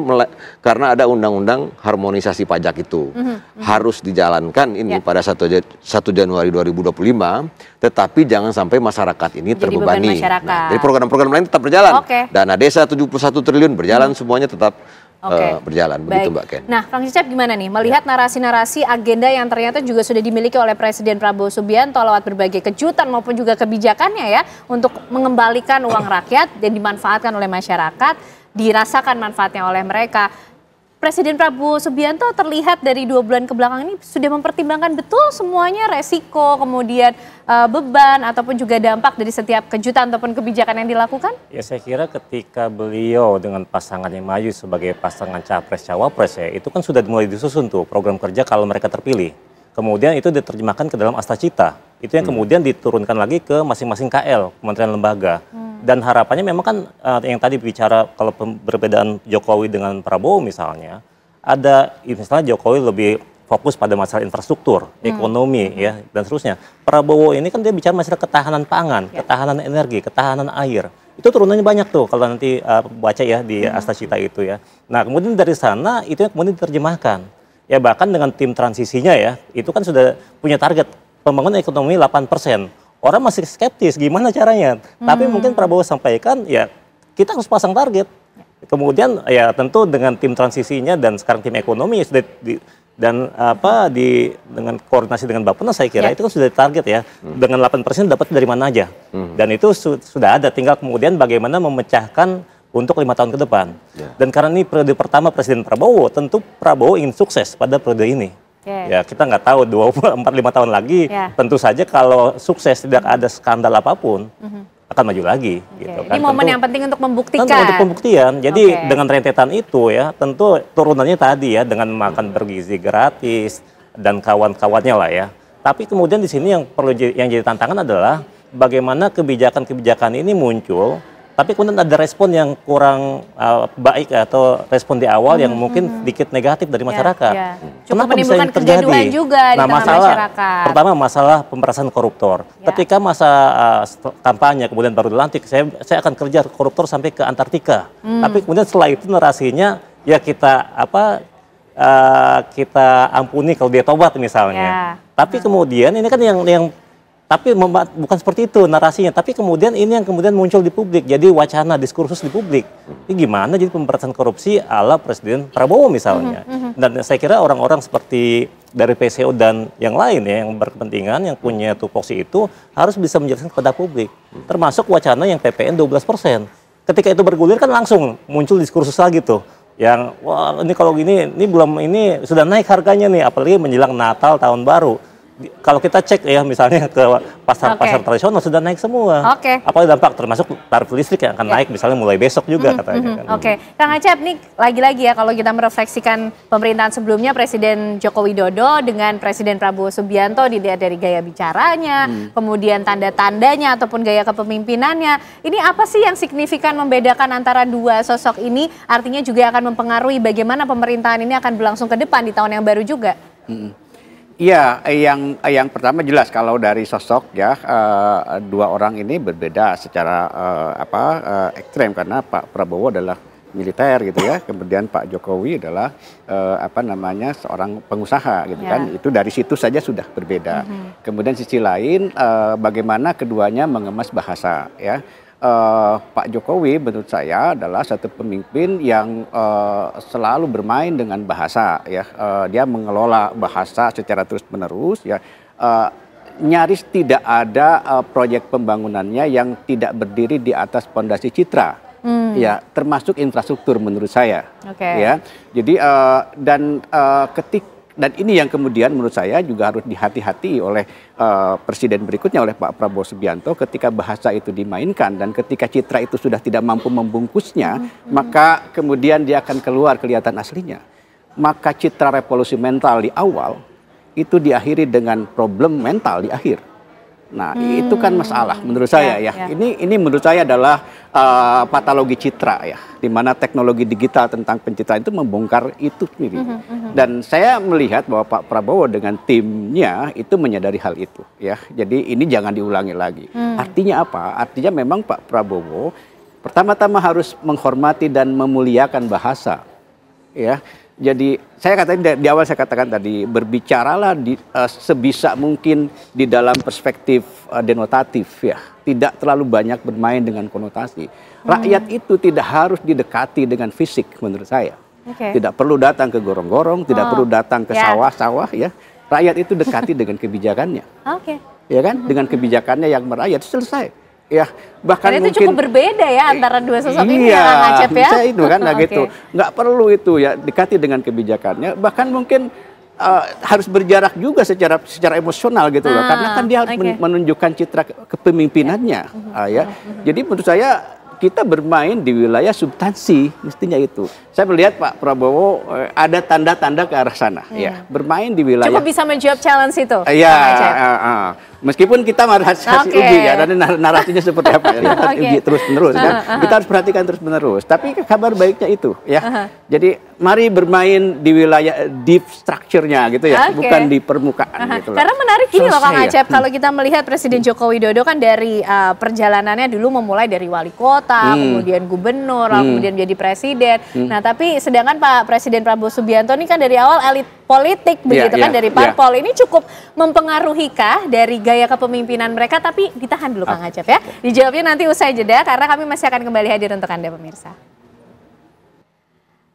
F: karena ada undang-undang harmonisasi pajak itu harus dijalankan ini pada 1 Januari 2025, tetapi jangan sampai masyarakat ini terbebani. Nah, jadi program-program lain tetap berjalan. Dana desa 71 triliun berjalan, semuanya tetap berjalan. Begitu Mbak Ken.
A: Nah, Kang Cecep gimana nih melihat narasi-narasi agenda yang ternyata juga sudah dimiliki oleh Presiden Prabowo Subianto lewat berbagai kejutan maupun juga kebijakannya ya untuk mengembalikan uang rakyat dan dimanfaatkan oleh masyarakat, dirasakan manfaatnya oleh mereka. Presiden Prabowo Subianto terlihat dari 2 bulan kebelakang ini sudah mempertimbangkan betul semuanya resiko, kemudian beban ataupun juga dampak dari setiap kejutan ataupun kebijakan yang dilakukan?
H: Ya saya kira ketika beliau dengan pasangan yang maju sebagai pasangan capres-cawapres ya, itu kan sudah mulai disusun tuh program kerja kalau mereka terpilih. Kemudian itu diterjemahkan ke dalam Astacita. Itu yang kemudian diturunkan lagi ke masing-masing KL, kementerian lembaga. Dan harapannya memang kan yang tadi bicara kalau perbedaan Jokowi dengan Prabowo misalnya, ada misalnya Jokowi lebih fokus pada masalah infrastruktur, ekonomi ya dan seterusnya. Prabowo ini kan dia bicara masalah ketahanan pangan, ketahanan energi, ketahanan air. Itu turunannya banyak tuh kalau nanti baca ya di Astacita itu ya. Nah kemudian dari sana itu yang kemudian diterjemahkan. Ya bahkan dengan tim transisinya ya, itu kan sudah punya target pembangunan ekonomi 8%. Orang masih skeptis gimana caranya. Tapi mungkin Prabowo sampaikan ya kita harus pasang target. Kemudian ya tentu dengan tim transisinya dan sekarang tim ekonomi ya sudah dengan koordinasi dengan Bappenas saya kira itu kan sudah target ya. Dengan 8% dapat dari mana aja. Dan itu sudah ada, tinggal kemudian bagaimana memecahkan untuk 5 tahun ke depan. Dan karena ini periode pertama Presiden Prabowo, tentu Prabowo ingin sukses pada periode ini. Ya kita nggak tahu 4-5 tahun lagi, tentu saja kalau sukses tidak ada skandal apapun, akan maju lagi. Gitu, kan.
A: Ini momen yang penting untuk membuktikan.
H: Tentu untuk pembuktian. Jadi dengan rentetan itu ya, tentu turunannya tadi ya dengan makan bergizi gratis dan kawan-kawannya lah ya. Tapi kemudian di sini yang perlu jadi tantangan adalah bagaimana kebijakan-kebijakan ini muncul. Tapi kemudian ada respon yang kurang baik atau respon di awal yang mungkin sedikit negatif dari masyarakat.
A: Cukup menimbulkan kegaduhan juga di tengah masyarakat.
H: Pertama masalah pemerasan koruptor. Ketika masa kampanye kemudian baru dilantik, saya akan kerja koruptor sampai ke Antartika. Tapi kemudian setelah itu narasinya ya kita ampuni kalau dia tobat misalnya. Tapi kemudian ini kan tapi bukan seperti itu narasinya, tapi kemudian ini yang kemudian muncul di publik, jadi wacana diskursus di publik. Ini gimana jadi pemberantasan korupsi ala Presiden Prabowo misalnya. Dan saya kira orang-orang seperti dari PCO dan yang lain ya, yang berkepentingan, yang punya tupoksi itu harus bisa menjelaskan kepada publik. Termasuk wacana yang PPN 12%. Ketika itu bergulir kan langsung muncul diskursus lagi tuh. Yang wah ini kalau gini, ini sudah naik harganya nih, apalagi menjelang Natal, Tahun Baru. Kalau kita cek ya misalnya ke pasar-pasar tradisional sudah naik semua. Apalagi dampak termasuk tarif listrik yang akan naik misalnya mulai besok juga katanya.
A: Kang Acep nih lagi-lagi ya kalau kita merefleksikan pemerintahan sebelumnya Presiden Joko Widodo dengan Presiden Prabowo Subianto dilihat dari gaya bicaranya, kemudian tanda-tandanya ataupun gaya kepemimpinannya. Ini apa sih yang signifikan membedakan antara dua sosok ini? Artinya juga akan mempengaruhi bagaimana pemerintahan ini akan berlangsung ke depan di tahun yang baru juga.
G: Iya, yang pertama jelas kalau dari sosok ya dua orang ini berbeda secara ekstrem karena Pak Prabowo adalah militer gitu ya, kemudian Pak Jokowi adalah seorang pengusaha gitu kan, itu dari situ saja sudah berbeda. Kemudian sisi lain bagaimana keduanya mengemas bahasa ya. Pak Jokowi menurut saya adalah satu pemimpin yang selalu bermain dengan bahasa ya, dia mengelola bahasa secara terus-menerus ya, nyaris tidak ada proyek pembangunannya yang tidak berdiri di atas fondasi citra ya, termasuk infrastruktur menurut saya ya. Jadi Dan ini yang kemudian menurut saya juga harus dihati-hati oleh presiden berikutnya, oleh Pak Prabowo Subianto, ketika bahasa itu dimainkan dan ketika citra itu sudah tidak mampu membungkusnya, maka kemudian dia akan keluar kelihatan aslinya. Maka citra revolusi mental di awal itu diakhiri dengan problem mental di akhir. Nah, itu kan masalah menurut saya ya. Ini menurut saya adalah patologi citra ya, di mana teknologi digital tentang pencitraan itu membongkar itu sendiri. Dan saya melihat bahwa Pak Prabowo dengan timnya itu menyadari hal itu ya. Jadi ini jangan diulangi lagi. Artinya apa? Artinya memang Pak Prabowo pertama-tama harus menghormati dan memuliakan bahasa ya. Jadi saya katakan di awal saya katakan tadi, berbicaralah sebisa mungkin di dalam perspektif denotatif ya, tidak terlalu banyak bermain dengan konotasi. Rakyat itu tidak harus didekati dengan fisik menurut saya. Tidak perlu datang ke gorong-gorong, tidak perlu datang ke sawah-sawah ya. Rakyat itu dekati dengan kebijakannya. Ya kan? Dengan kebijakannya yang merayat selesai. Ya, bahkan
A: dan itu
G: mungkin
A: cukup berbeda ya antara dua sosok ini ya, Kang Acep ya.
G: Bisa itu kan, gitu. Nggak perlu itu ya, dekati dengan kebijakannya. Bahkan mungkin harus berjarak juga secara emosional gitu loh, karena kan dia harus menunjukkan citra kepemimpinannya. Ya, jadi menurut saya kita bermain di wilayah substansi mestinya itu. Saya melihat Pak Prabowo ada tanda-tanda ke arah sana. Ya, bermain di wilayah.
A: Cukup bisa menjawab challenge itu.
G: Iya. Meskipun kita masih uji ya, dan narasinya seperti apa ya, kita uji terus-menerus kan. Kita harus perhatikan terus-menerus. Tapi kabar baiknya itu ya. Jadi mari bermain di wilayah deep structure-nya gitu ya, bukan di permukaan gitu.
A: Karena menarik gini loh Kang Acep, kalau kita melihat Presiden Joko Widodo kan dari perjalanannya dulu memulai dari wali kota, kemudian gubernur, lalu kemudian menjadi presiden. Nah, tapi sedangkan Pak Presiden Prabowo Subianto ini kan dari awal elit politik begitu kan, dari parpol. Ini cukup mempengaruhi kah dari gaya kepemimpinan mereka? Tapi ditahan dulu Kang Acep ya. Dijawabnya nanti usai jeda karena kami masih akan kembali hadir untuk Anda pemirsa.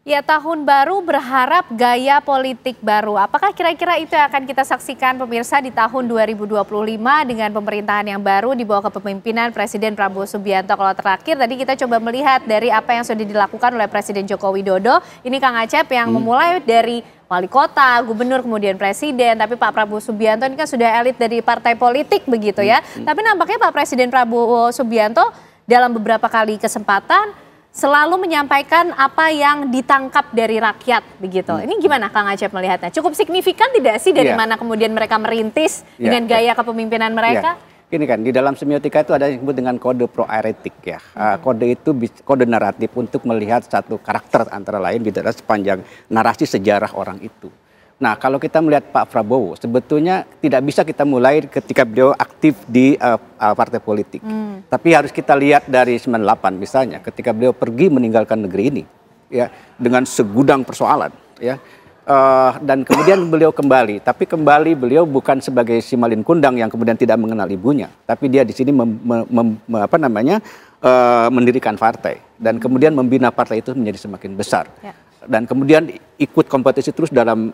A: Ya, tahun baru berharap gaya politik baru. Apakah kira-kira itu yang akan kita saksikan pemirsa di tahun 2025 dengan pemerintahan yang baru di bawah kepemimpinan Presiden Prabowo Subianto? Kalau terakhir tadi kita coba melihat dari apa yang sudah dilakukan oleh Presiden Joko Widodo. Ini Kang Acep yang memulai dari wali kota, gubernur, kemudian presiden. Tapi Pak Prabowo Subianto ini kan sudah elit dari partai politik begitu ya. Tapi nampaknya Pak Presiden Prabowo Subianto dalam beberapa kali kesempatan selalu menyampaikan apa yang ditangkap dari rakyat begitu. Ini gimana Kang Acep melihatnya? Cukup signifikan tidak sih dari mana kemudian mereka merintis dengan gaya kepemimpinan mereka?
G: Ini kan di dalam semiotika itu ada yang disebut dengan kode proeretik ya. Kode itu kode naratif untuk melihat satu karakter antara lain di dalam sepanjang narasi sejarah orang itu. Nah, kalau kita melihat Pak Prabowo, sebetulnya tidak bisa kita mulai ketika beliau aktif di partai politik. Tapi harus kita lihat dari 98 misalnya, ketika beliau pergi meninggalkan negeri ini, ya, dengan segudang persoalan, ya. Dan kemudian beliau kembali, tapi kembali beliau bukan sebagai Simalin Kundang yang kemudian tidak mengenal ibunya, tapi dia di sini mendirikan partai dan kemudian membina partai itu menjadi semakin besar. Dan kemudian ikut kompetisi terus dalam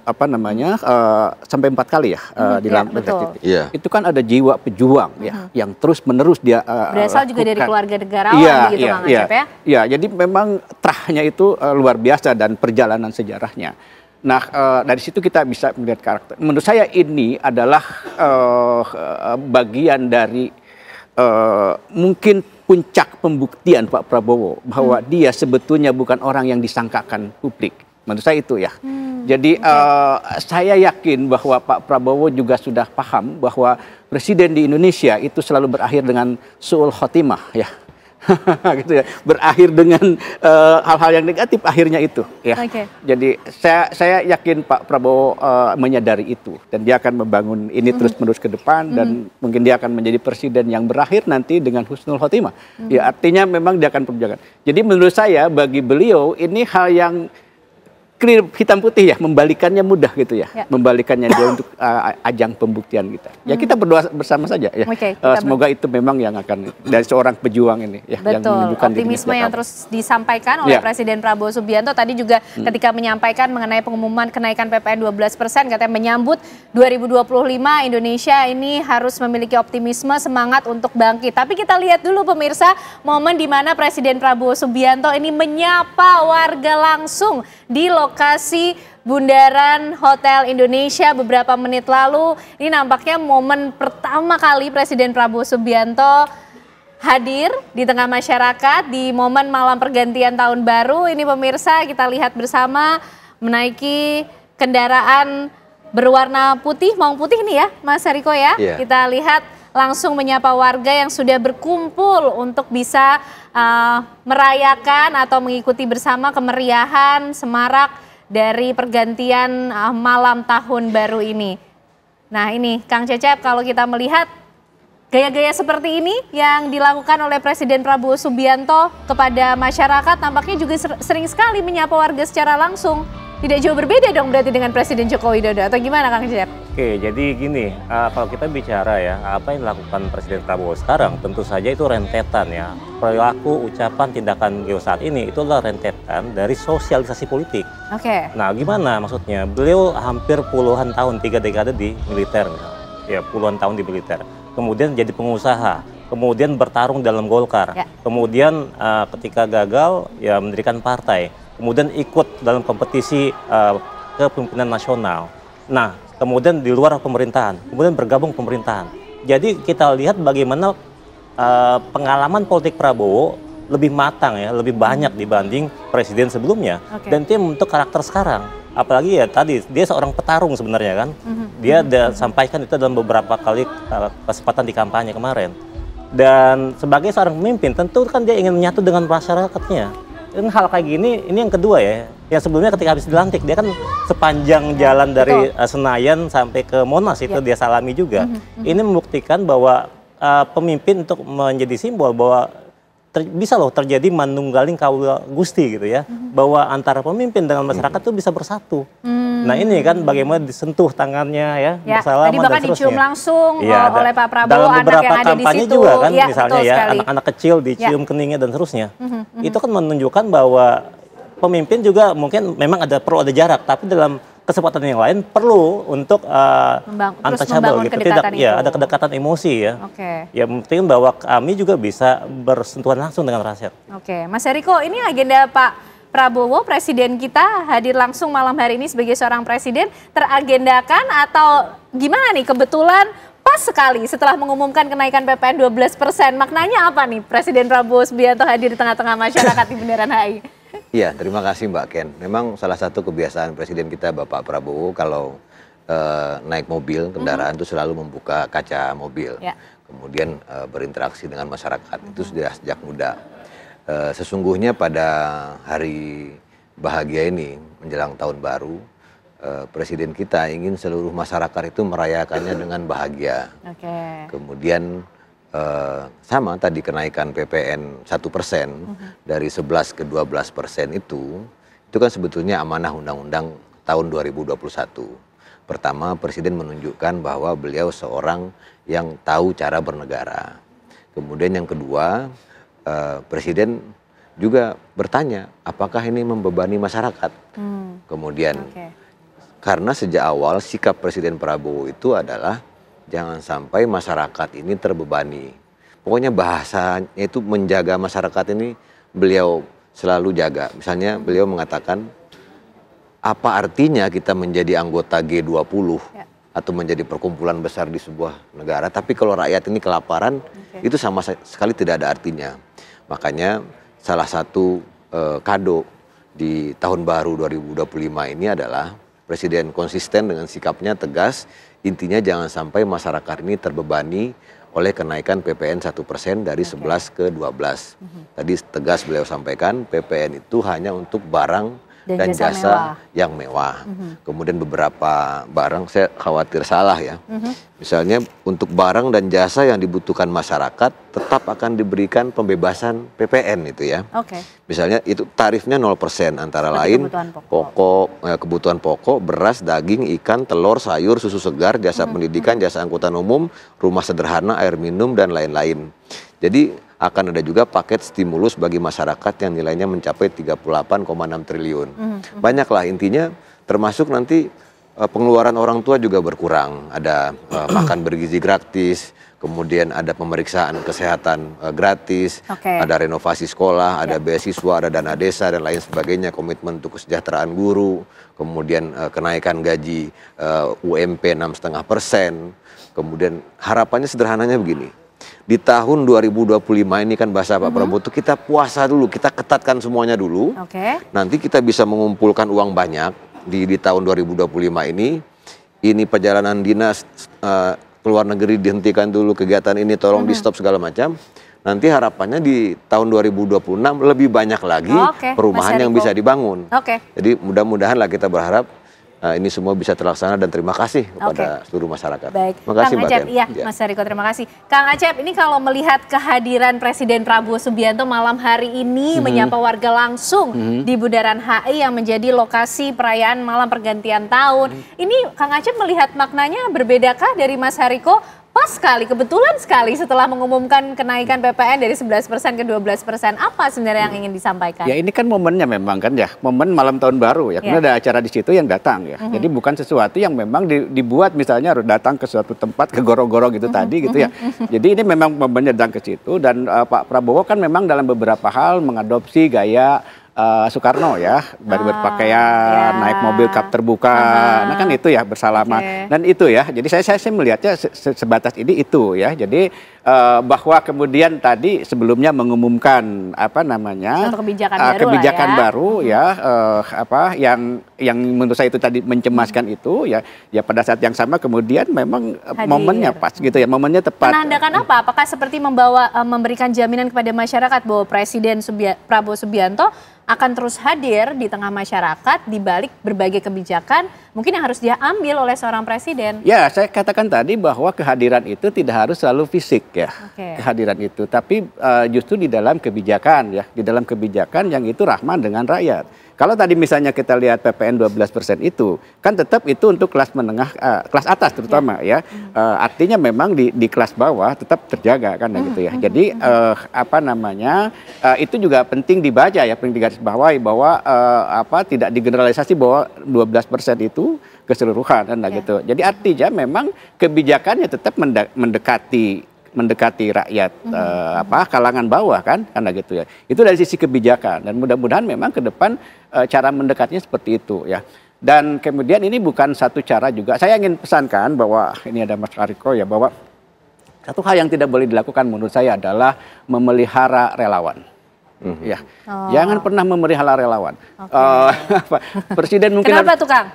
G: sampai 4 kali ya di dalam itu kan ada jiwa pejuang ya yang terus menerus dia
A: berasal juga dari keluarga negarawan begitu Kang Acep ya. Ya, jadi memang terahnya itu luar biasa dan perjalanan sejarahnya. Nah, dari situ kita bisa melihat karakter. Menurut saya ini adalah bagian dari mungkin puncak pembuktian Pak Prabowo bahwa dia sebetulnya bukan orang yang disangkakan publik. Menurut saya itu ya. Jadi saya yakin bahwa Pak Prabowo juga sudah paham bahwa presiden di Indonesia itu selalu berakhir dengan su'ul khotimah ya. Gitu ya, berakhir dengan hal-hal yang negatif akhirnya itu ya. Jadi saya yakin Pak Prabowo menyadari itu dan dia akan membangun ini terus-menerus ke depan dan mungkin dia akan menjadi presiden yang berakhir nanti dengan husnul khotimah. Ya, artinya memang dia akan perjuangan. Jadi menurut saya bagi beliau ini hal yang clear, hitam putih ya, membalikannya mudah gitu ya. Membalikannya dia untuk ajang pembuktian kita. Ya kita berdoa bersama saja ya. Semoga itu memang yang akan dari seorang pejuang ini ya. Betul, yang optimisme yang terus disampaikan oleh Presiden Prabowo Subianto tadi juga ketika menyampaikan mengenai pengumuman kenaikan PPN 12%, katanya menyambut 2025 Indonesia ini harus memiliki optimisme, semangat untuk bangkit. Tapi kita lihat dulu pemirsa momen di mana Presiden Prabowo Subianto ini menyapa warga langsung di lokasi Bundaran Hotel Indonesia beberapa menit lalu. Ini nampaknya momen pertama kali Presiden Prabowo Subianto hadir di tengah masyarakat di momen malam pergantian tahun baru. Ini pemirsa, kita lihat bersama menaiki kendaraan berwarna putih, maung putih nih ya Mas Hariko ya. Yeah. Kita lihat langsung menyapa warga yang sudah berkumpul untuk bisa merayakan atau mengikuti bersama kemeriahan semarak dari pergantian malam tahun baru ini. Nah ini Kang Cecep, kalau kita melihat gaya-gaya seperti ini yang dilakukan oleh Presiden Prabowo Subianto kepada masyarakat tampaknya juga sering sekali menyapa warga secara langsung. Tidak jauh berbeda dong berarti dengan Presiden Joko Widodo atau gimana Kang Cecep?
H: Oke, jadi gini, kalau kita bicara ya apa yang dilakukan Presiden Prabowo sekarang tentu saja itu rentetan ya. Perilaku, ucapan, tindakan beliau saat ini itu adalah rentetan dari sosialisasi politik.
A: Oke.
H: Nah gimana maksudnya? Beliau hampir puluhan tahun, 3 dekade di militer. Ya puluhan tahun di militer. Kemudian jadi pengusaha. Kemudian bertarung dalam Golkar. Ya. Kemudian ketika gagal ya mendirikan partai. Kemudian ikut dalam kompetisi kepemimpinan nasional. Nah, kemudian di luar pemerintahan, kemudian bergabung pemerintahan. Jadi kita lihat bagaimana pengalaman politik Prabowo lebih matang ya, lebih banyak dibanding presiden sebelumnya. Dan itu membentuk karakter sekarang. Apalagi ya tadi dia seorang petarung sebenarnya kan. Dia sampaikan itu dalam beberapa kali kesempatan di kampanye kemarin. Dan sebagai seorang pemimpin tentu kan dia ingin menyatu dengan masyarakatnya. Dan hal kayak gini, ini yang kedua ya. Yang sebelumnya ketika habis dilantik, dia kan sepanjang jalan dari Senayan sampai ke Monas itu dia salami juga. Ini membuktikan bahwa pemimpin untuk menjadi simbol bahwa bisa loh terjadi manunggaling kawula Gusti gitu ya. Bahwa antara pemimpin dengan masyarakat itu bisa bersatu. Nah ini kan bagaimana disentuh tangannya ya, bersalaman
A: tadi bahkan
H: dan seterusnya.
A: Dicium langsung oleh Pak Prabowo,
H: dalam beberapa
A: anak yang ada di situ.
H: juga kan
A: Ya,
H: misalnya ya, anak-anak kecil dicium keningnya dan seterusnya. Itu kan menunjukkan bahwa pemimpin juga mungkin memang perlu ada jarak, tapi dalam kesempatan yang lain perlu untuk untouchable gitu. Tidak, ya ada kedekatan emosi ya. Ya mungkin bahwa kami juga bisa bersentuhan langsung dengan rakyat.
A: Mas Hariko, ini agenda Pak Prabowo, presiden kita hadir langsung malam hari ini sebagai seorang presiden, teragendakan atau gimana nih? Kebetulan pas sekali setelah mengumumkan kenaikan PPN 12%. Maknanya apa nih Presiden Prabowo Subianto hadir di tengah-tengah masyarakat di Bundaran HI?
F: Iya, terima kasih Mbak Ken. Memang salah satu kebiasaan presiden kita Bapak Prabowo kalau naik mobil, kendaraan itu selalu membuka kaca mobil. Kemudian berinteraksi dengan masyarakat. Itu sudah sejak muda. Sesungguhnya pada hari bahagia ini menjelang tahun baru, presiden kita ingin seluruh masyarakat itu merayakannya dengan bahagia. Kemudian sama tadi kenaikan PPN 1% dari 11 ke 12% itu kan sebetulnya amanah undang-undang tahun 2021. Pertama, presiden menunjukkan bahwa beliau seorang yang tahu cara bernegara. Kemudian yang kedua, presiden juga bertanya apakah ini membebani masyarakat. Kemudian karena sejak awal sikap Presiden Prabowo itu adalah jangan sampai masyarakat ini terbebani. Pokoknya bahasanya itu menjaga masyarakat ini beliau selalu jaga. Misalnya beliau mengatakan apa artinya kita menjadi anggota G20 atau menjadi perkumpulan besar di sebuah negara, tapi kalau rakyat ini kelaparan itu sama sekali tidak ada artinya. Makanya salah satu kado di tahun baru 2025 ini adalah presiden konsisten dengan sikapnya tegas, intinya jangan sampai masyarakat ini terbebani oleh kenaikan PPN 1% dari 11 ke 12. Tadi tegas beliau sampaikan PPN itu hanya untuk barang dan jasa yang mewah. Kemudian beberapa barang saya khawatir salah ya. Misalnya untuk barang dan jasa yang dibutuhkan masyarakat tetap akan diberikan pembebasan PPN itu ya. Misalnya itu tarifnya 0% antara lain kebutuhan pokok, beras, daging, ikan, telur, sayur, susu segar, jasa pendidikan, jasa angkutan umum, rumah sederhana, air minum dan lain-lain. Jadi akan ada juga paket stimulus bagi masyarakat yang nilainya mencapai 38,6 triliun. Banyaklah intinya, termasuk nanti pengeluaran orang tua juga berkurang. Ada makan bergizi gratis, kemudian ada pemeriksaan kesehatan gratis, ada renovasi sekolah, ada beasiswa, ada dana desa dan lain sebagainya, komitmen untuk kesejahteraan guru, kemudian kenaikan gaji UMP 6,5%, kemudian harapannya sederhananya begini, di tahun 2025 ini kan bahasa Pak Prabowo itu kita puasa dulu, kita ketatkan semuanya dulu, nanti kita bisa mengumpulkan uang banyak di tahun 2025 ini perjalanan dinas keluar negeri dihentikan dulu, kegiatan ini tolong di stop segala macam. Nanti harapannya di tahun 2026 lebih banyak lagi perumahan yang bisa dibangun. Jadi mudah-mudahan lah kita berharap ini semua bisa terlaksana dan terima kasih kepada seluruh masyarakat.
A: Baik,
F: terima kasih
A: Kang Acep. Iya, Mas Hariko, terima kasih. Kang Acep, ini kalau melihat kehadiran Presiden Prabowo Subianto malam hari ini menyapa warga langsung di Bundaran HI yang menjadi lokasi perayaan malam pergantian tahun. Ini Kang Acep melihat maknanya berbedakah dari Mas Hariko? Pas sekali, kebetulan sekali setelah mengumumkan kenaikan PPN dari 11% ke 12%. Apa sebenarnya yang ingin disampaikan?
G: Ya ini kan momennya memang kan ya, momen malam tahun baru ya. Karena ada acara di situ yang datang ya. Jadi bukan sesuatu yang memang dibuat misalnya harus datang ke suatu tempat, ke goro-goro gitu tadi gitu ya. Jadi ini memang momennya datang ke situ dan Pak Prabowo kan memang dalam beberapa hal mengadopsi gaya Soekarno ya, baru berpakaian, naik mobil kap terbuka, nah kan itu ya bersalaman dan itu ya. Jadi saya melihatnya sebatas ini itu ya. Jadi bahwa kemudian tadi sebelumnya mengumumkan apa namanya kebijakan baru ya, apa yang menurut saya itu tadi mencemaskan itu ya pada saat yang sama kemudian memang momennya pas gitu ya, momennya tepat.
A: Menandakan apa? Apakah seperti memberikan jaminan kepada masyarakat bahwa Presiden Prabowo Subianto akan terus hadir di tengah masyarakat di balik berbagai kebijakan mungkin yang harus dia ambil oleh seorang presiden?
G: Ya, saya katakan tadi bahwa kehadiran itu tidak harus selalu fisik ya, kehadiran itu, tapi justru di dalam kebijakan ya, di dalam kebijakan yang itu ramah dengan rakyat. Kalau tadi misalnya kita lihat PPN 12% itu, kan tetap itu untuk kelas menengah, kelas atas terutama ya. Artinya memang di kelas bawah tetap terjaga kan gitu ya. Jadi apa namanya, itu juga penting dibaca ya, penting digarisbawahi bahwa tidak digeneralisasi bahwa 12% itu keseluruhan kan gitu. Jadi artinya memang kebijakannya tetap mendekati rakyat kalangan bawah kan karena gitu ya. Itu dari sisi kebijakan dan mudah-mudahan memang ke depan cara mendekatnya seperti itu ya. Dan kemudian ini bukan satu cara juga. Saya ingin pesankan bahwa ini ada Mas Hariko ya, bahwa satu hal yang tidak boleh dilakukan menurut saya adalah memelihara relawan. Ya, jangan pernah memelihara relawan. Presiden mungkin.
A: Kenapa tuh Kang?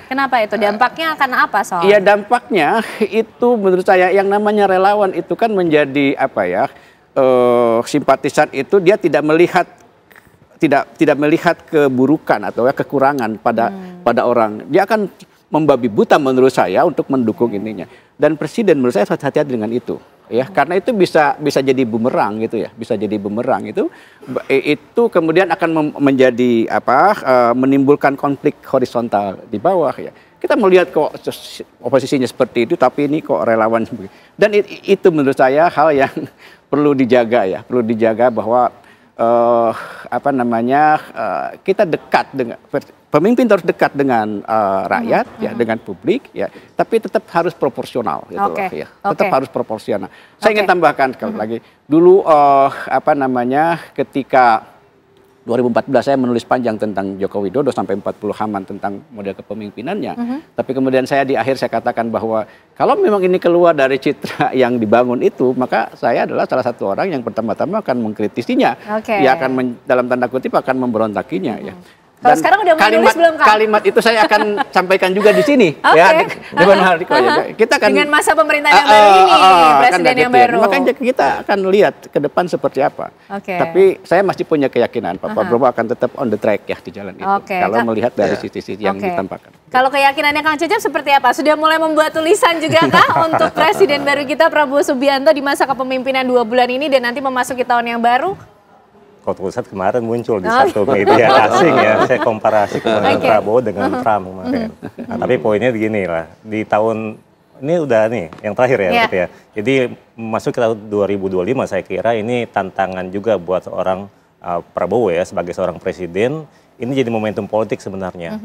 A: Kenapa itu? Dampaknya akan apa soal?
G: Iya, dampaknya itu menurut saya yang namanya relawan itu kan menjadi apa ya? Simpatisan itu dia tidak melihat keburukan atau kekurangan pada orang. Dia akan membabi buta menurut saya untuk mendukung ininya. Dan presiden menurut saya hati-hati dengan itu. Ya, karena itu bisa jadi bumerang gitu ya, bisa jadi bumerang itu kemudian akan menjadi menimbulkan konflik horizontal di bawah ya. Kita melihat kok oposisinya seperti itu, tapi ini kok relawan seperti itu. Dan itu menurut saya hal yang perlu dijaga ya, perlu dijaga bahwa kita dekat dengan pemimpin harus dekat dengan rakyat ya, dengan publik ya, tapi tetap harus proporsional gitu loh ya. Tetap harus proporsional. Saya ingin tambahkan sekali lagi. Dulu ketika 2014 saya menulis panjang tentang Joko Widodo sampai 40 halaman tentang model kepemimpinannya. Tapi kemudian saya di akhir saya katakan bahwa kalau memang ini keluar dari citra yang dibangun itu, maka saya adalah salah satu orang yang pertama-tama akan mengkritisinya. Ya akan dalam tanda kutip akan memberontakinya ya.
A: Kalau sekarang udah menulis belum Kang?
G: Kalimat itu saya akan sampaikan juga di sini ya. Kita akan
A: dengan masa pemerintahan yang baru ini, presiden yang baru.
G: Makanya kita akan lihat ke depan seperti apa. Tapi saya masih punya keyakinan Pak Prabowo akan tetap on the track ya di jalan itu. Kalau melihat dari sisi yang ditampakkan.
A: Kalau keyakinannya Kang Cecep seperti apa? Sudah mulai membuat tulisan juga kah untuk presiden baru kita Prabowo Subianto di masa kepemimpinan 2 bulan ini dan nanti memasuki tahun yang baru?
H: Tulisan kemarin muncul di satu media asing ya, saya komparasi kemarin Prabowo dengan Trump kemarin. Nah, tapi poinnya begini lah, di tahun ini udah nih yang terakhir ya, ya. Jadi masuk ke tahun 2025 saya kira ini tantangan juga buat seorang Prabowo ya sebagai seorang presiden. Ini jadi momentum politik sebenarnya.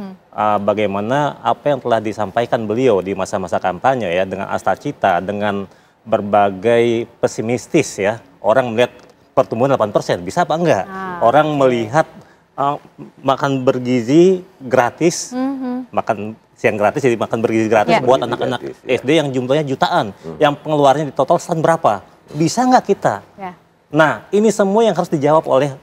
H: Bagaimana apa yang telah disampaikan beliau di masa-masa kampanye ya dengan asta cita, dengan berbagai pesimistis ya. Orang melihat pertumbuhan 8%, bisa apa enggak? Orang melihat makan bergizi gratis, makan siang gratis, jadi makan bergizi gratis buat anak-anak SD yang jumlahnya jutaan, yang pengeluarannya di total berapa? Bisa nggak kita? Nah, ini semua yang harus dijawab oleh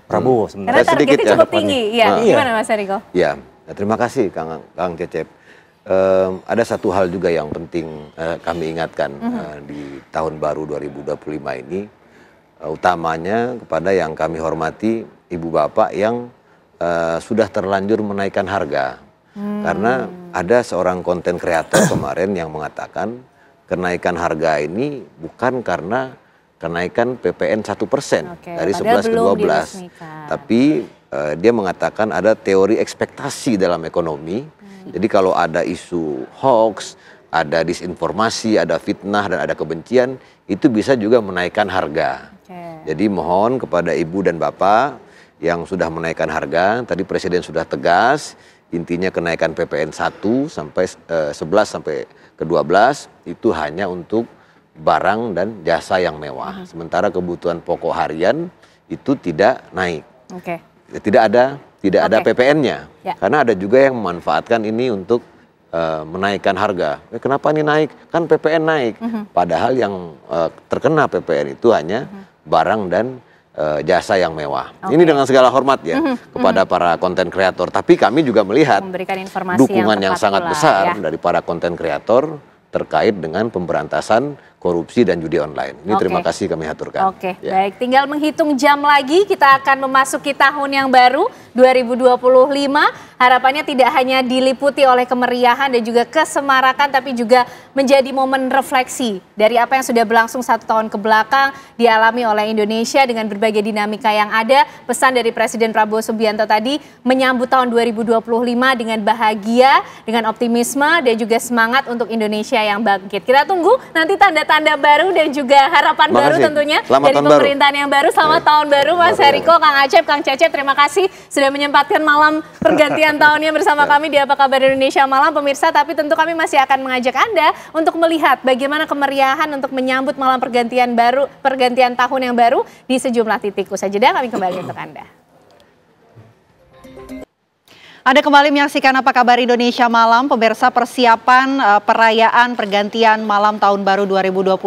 H: Prabowo sebenarnya.
A: Karena targetnya cukup tinggi. Gimana Mas Eriko?
F: Ya, terima kasih Kang Cecep. Ada satu hal juga yang penting kami ingatkan di tahun baru 2025 ini, utamanya kepada yang kami hormati ibu bapak yang sudah terlanjur menaikkan harga. Karena ada seorang konten kreator kemarin yang mengatakan kenaikan harga ini bukan karena kenaikan PPN 1% dari 11 ke 12. Tapi dia mengatakan ada teori ekspektasi dalam ekonomi. Jadi kalau ada isu hoax, ada disinformasi, ada fitnah dan ada kebencian, itu bisa juga menaikkan harga. Jadi mohon kepada ibu dan bapak yang sudah menaikkan harga, tadi Presiden sudah tegas, intinya kenaikan PPN 1 sampai 11 sampai ke 12 itu hanya untuk barang dan jasa yang mewah. Sementara kebutuhan pokok harian itu tidak naik. Tidak ada PPN-nya. Karena ada juga yang memanfaatkan ini untuk menaikkan harga. Kenapa ini naik? Kan PPN naik. Padahal yang terkena PPN itu hanya barang dan jasa yang mewah. Ini dengan segala hormat ya kepada para konten kreator. Tapi kami juga melihat dukungan yang sangat besar dari para konten kreator terkait dengan pemberantasan korupsi dan judi online. Ini terima kasih kami haturkan.
A: Baik. Tinggal menghitung jam lagi, kita akan memasuki tahun yang baru 2025. Harapannya tidak hanya diliputi oleh kemeriahan dan juga kesemarakan, tapi juga menjadi momen refleksi dari apa yang sudah berlangsung 1 tahun ke belakang dialami oleh Indonesia dengan berbagai dinamika yang ada. Pesan dari Presiden Prabowo Subianto tadi menyambut tahun 2025 dengan bahagia, dengan optimisme dan juga semangat untuk Indonesia yang bangkit. Kita tunggu nanti tanda-tanda baru dan juga harapan baru tentunya dari pemerintahan yang baru. Selamat tahun baru Mas Eriko, Kang Acep, Kang Cecep, terima kasih sudah menyempatkan malam pergantian tahunnya bersama kami di Apa Kabar Indonesia Malam, pemirsa. Tapi tentu kami masih akan mengajak Anda untuk melihat bagaimana kemeriahan untuk menyambut malam pergantian tahun yang baru di sejumlah titik. Usai jeda kami kembali untuk Anda.
B: Anda kembali menyaksikan Apa Kabar Indonesia Malam, pemirsa. Persiapan perayaan pergantian malam tahun baru 2025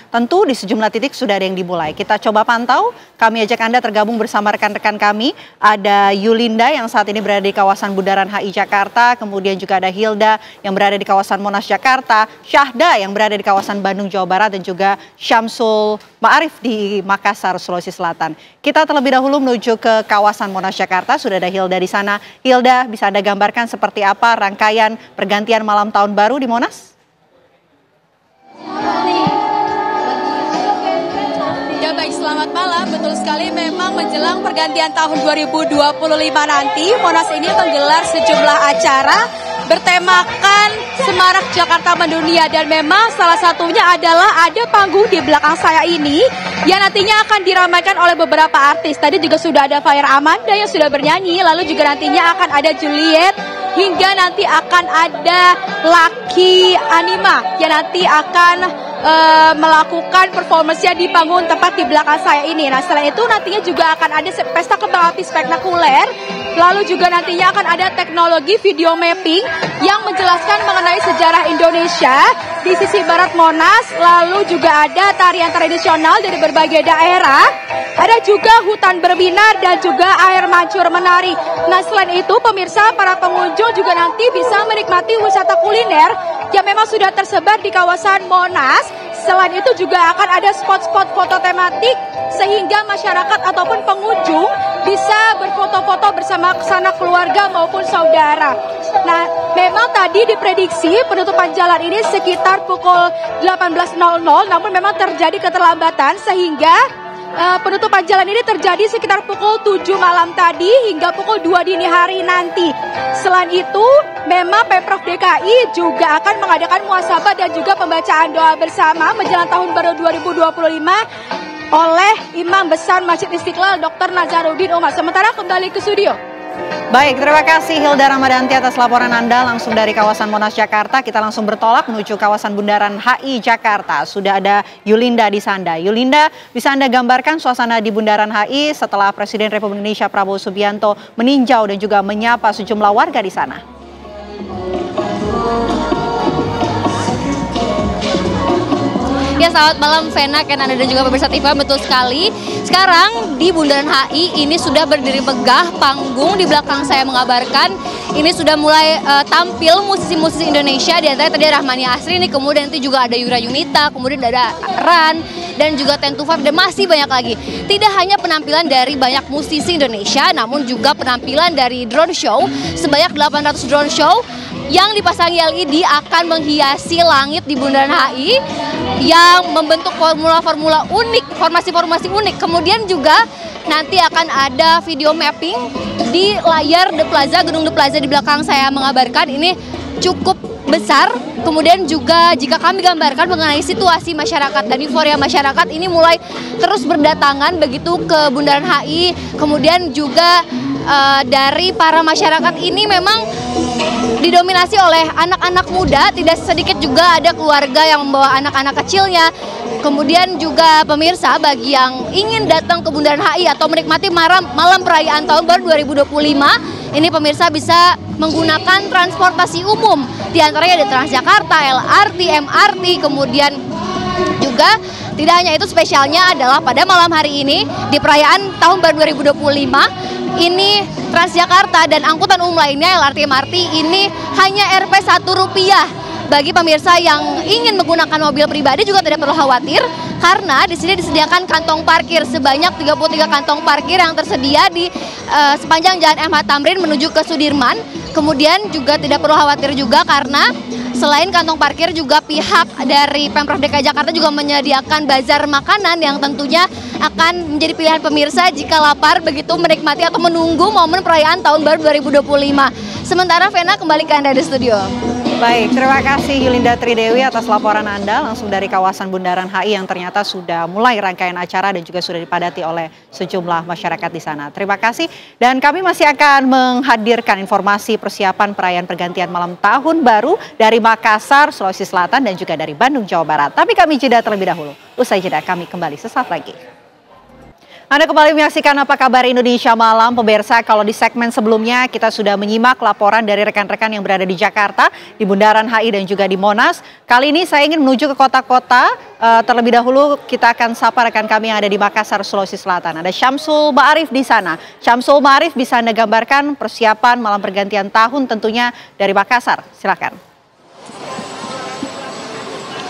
B: tentu di sejumlah titik sudah ada yang dimulai. Kita coba pantau, kami ajak Anda tergabung bersama rekan-rekan kami. Ada Yulinda yang saat ini berada di kawasan Bundaran HI Jakarta, kemudian juga ada Hilda yang berada di kawasan Monas Jakarta, Syahda yang berada di kawasan Bandung Jawa Barat, dan juga Syamsul Ma'arif di Makassar, Sulawesi Selatan. Kita terlebih dahulu menuju ke kawasan Monas Jakarta, sudah ada Hilda di sana. Hilda, bisa Anda gambarkan seperti apa rangkaian pergantian malam tahun baru di Monas?
I: Ya baik, selamat malam. Betul sekali, memang menjelang pergantian tahun 2025 nanti, Monas ini menggelar sejumlah acara bertemakan Semarak Jakarta Mendunia, dan memang salah satunya adalah ada panggung di belakang saya ini yang nantinya akan diramaikan oleh beberapa artis. Tadi juga sudah ada Fire Amanda yang sudah bernyanyi, lalu juga nantinya akan ada Juliet, hingga nanti akan ada Lucky Anima yang nanti akan melakukan performance-nya di panggung tepat di belakang saya ini. Nah, selain itu nantinya juga akan ada pesta kembang api spektakuler, lalu juga nantinya akan ada teknologi video mapping yang menjelaskan mengenai sejarah Indonesia di sisi barat Monas, lalu juga ada tarian tradisional dari berbagai daerah, ada juga hutan berbinar dan juga air mancur menari. Nah, selain itu pemirsa, para pengunjung juga nanti bisa menikmati wisata kuliner yang memang sudah tersebar di kawasan Monas. Selain itu juga akan ada spot-spot foto tematik sehingga masyarakat ataupun pengunjung bisa berfoto-foto bersama sanak keluarga maupun saudara. Nah, memang tadi diprediksi penutupan jalan ini sekitar pukul 18.00, namun memang terjadi keterlambatan sehingga penutupan jalan ini terjadi sekitar pukul 7 malam tadi hingga pukul 2 dini hari nanti. Selain itu, memang Pemprov DKI juga akan mengadakan muhasabah dan juga pembacaan doa bersama menjelang tahun baru 2025 oleh Imam Besar Masjid Istiqlal Dr. Nazaruddin Umar. Sementara kembali ke studio.
B: Baik, terima kasih Hilda Ramadanti atas laporan Anda langsung dari kawasan Monas Jakarta. Kita langsung bertolak menuju kawasan Bundaran HI Jakarta. Sudah ada Yulinda di sana. Yulinda, bisa Anda gambarkan suasana di Bundaran HI setelah Presiden Republik Indonesia Prabowo Subianto meninjau dan juga menyapa sejumlah warga di sana?
C: Ya, selamat malam Vena, Kenan dan juga pemirsa TV, betul sekali. Sekarang di Bundaran HI ini sudah berdiri megah panggung di belakang saya mengabarkan ini sudah mulai tampil musisi-musisi Indonesia, di antaranya tadi Rahmani Asri ini, kemudian nanti juga ada Yura Yunita, kemudian ada Ran dan juga Ten to Five dan masih banyak lagi. Tidak hanya penampilan dari banyak musisi Indonesia, namun juga penampilan dari drone show sebanyak 800 drone show yang dipasangi LED akan menghiasi langit di Bundaran HI yang membentuk formula-formula unik, formasi-formasi unik. Kemudian juga nanti akan ada video mapping di layar The Plaza, gedung The Plaza di belakang saya mengabarkan ini cukup besar. Kemudian juga jika kami gambarkan mengenai situasi masyarakat dan euforia masyarakat ini mulai terus berdatangan begitu ke Bundaran HI. Kemudian juga dari para masyarakat ini memang didominasi oleh anak-anak muda, tidak sedikit juga ada keluarga yang membawa anak-anak kecilnya. Kemudian juga pemirsa, bagi yang ingin datang ke Bundaran HI atau menikmati malam perayaan tahun baru 2025, ini pemirsa bisa menggunakan transportasi umum. Di antaranya ada Transjakarta, LRT, MRT, kemudian juga tidak hanya itu, spesialnya adalah pada malam hari ini di perayaan tahun baru 2025 ini Transjakarta dan angkutan umum lainnya LRT MRT ini hanya Rp 1. Bagi pemirsa yang ingin menggunakan mobil pribadi juga tidak perlu khawatir karena di sini disediakan kantong parkir sebanyak 33 kantong parkir yang tersedia di sepanjang Jalan MH Tamrin menuju ke Sudirman. Kemudian juga tidak perlu khawatir juga karena selain kantong parkir juga pihak dari Pemprov DKI Jakarta juga menyediakan bazar makanan yang tentunya akan menjadi pilihan pemirsa jika lapar begitu menikmati atau menunggu momen perayaan tahun baru 2025. Sementara Vena, kembali ke Anda di studio.
B: Baik, terima kasih Yulinda Tridewi atas laporan Anda langsung dari kawasan Bundaran HI yang ternyata sudah mulai rangkaian acara dan juga sudah dipadati oleh sejumlah masyarakat di sana. Terima kasih dan kami masih akan menghadirkan informasi persiapan perayaan pergantian malam tahun baru dari Makassar, Sulawesi Selatan dan juga dari Bandung, Jawa Barat. Tapi kami jeda terlebih dahulu. Usai jeda kami kembali sesaat lagi. Anda kembali menyaksikan Apa Kabar Indonesia Malam. Pemirsa, kalau di segmen sebelumnya kita sudah menyimak laporan dari rekan-rekan yang berada di Jakarta, di Bundaran HI dan juga di Monas. Kali ini saya ingin menuju ke kota-kota. Terlebih dahulu kita akan sapa rekan kami yang ada di Makassar, Sulawesi Selatan. Ada Syamsul Ma'arif di sana. Syamsul Ma'arif, bisa Anda gambarkan persiapan malam pergantian tahun tentunya dari Makassar. Silakan.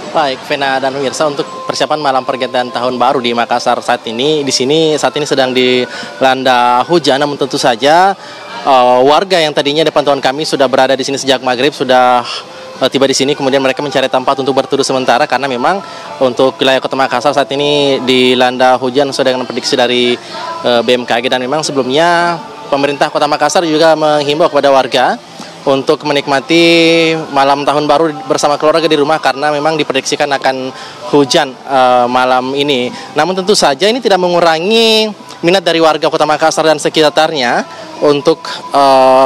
J: Baik, Vena dan pemirsa, untuk persiapan malam pergantian tahun baru di Makassar saat ini sedang dilanda hujan, namun tentu saja warga yang tadinya di pantauan kami sudah berada di sini sejak maghrib sudah tiba di sini, kemudian mereka mencari tempat untuk berteduh sementara karena memang untuk wilayah Kota Makassar saat ini dilanda hujan sesuai dengan prediksi dari BMKG, dan memang sebelumnya pemerintah Kota Makassar juga menghimbau kepada warga untuk menikmati malam tahun baru bersama keluarga di rumah karena memang diprediksikan akan hujan malam ini. Namun tentu saja ini tidak mengurangi minat dari warga Kota Makassar dan sekitarnya untuk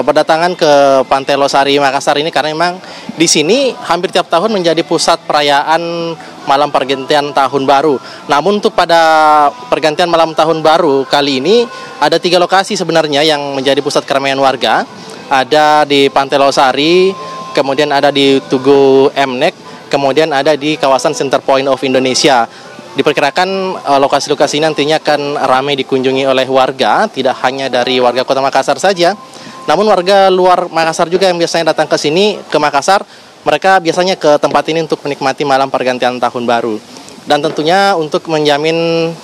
J: berdatangan ke Pantai Losari Makassar ini karena memang di sini hampir tiap tahun menjadi pusat perayaan malam pergantian tahun baru. Namun untuk pada pergantian malam tahun baru kali ini ada 3 lokasi sebenarnya yang menjadi pusat keramaian warga. Ada di Pantai Losari, kemudian ada di Tugu Mnek, kemudian ada di kawasan Center Point of Indonesia. Diperkirakan lokasi-lokasi ini nantinya akan ramai dikunjungi oleh warga, tidak hanya dari warga Kota Makassar saja, namun warga luar Makassar juga yang biasanya datang ke sini, ke Makassar, mereka biasanya ke tempat ini untuk menikmati malam pergantian tahun baru. Dan tentunya untuk menjamin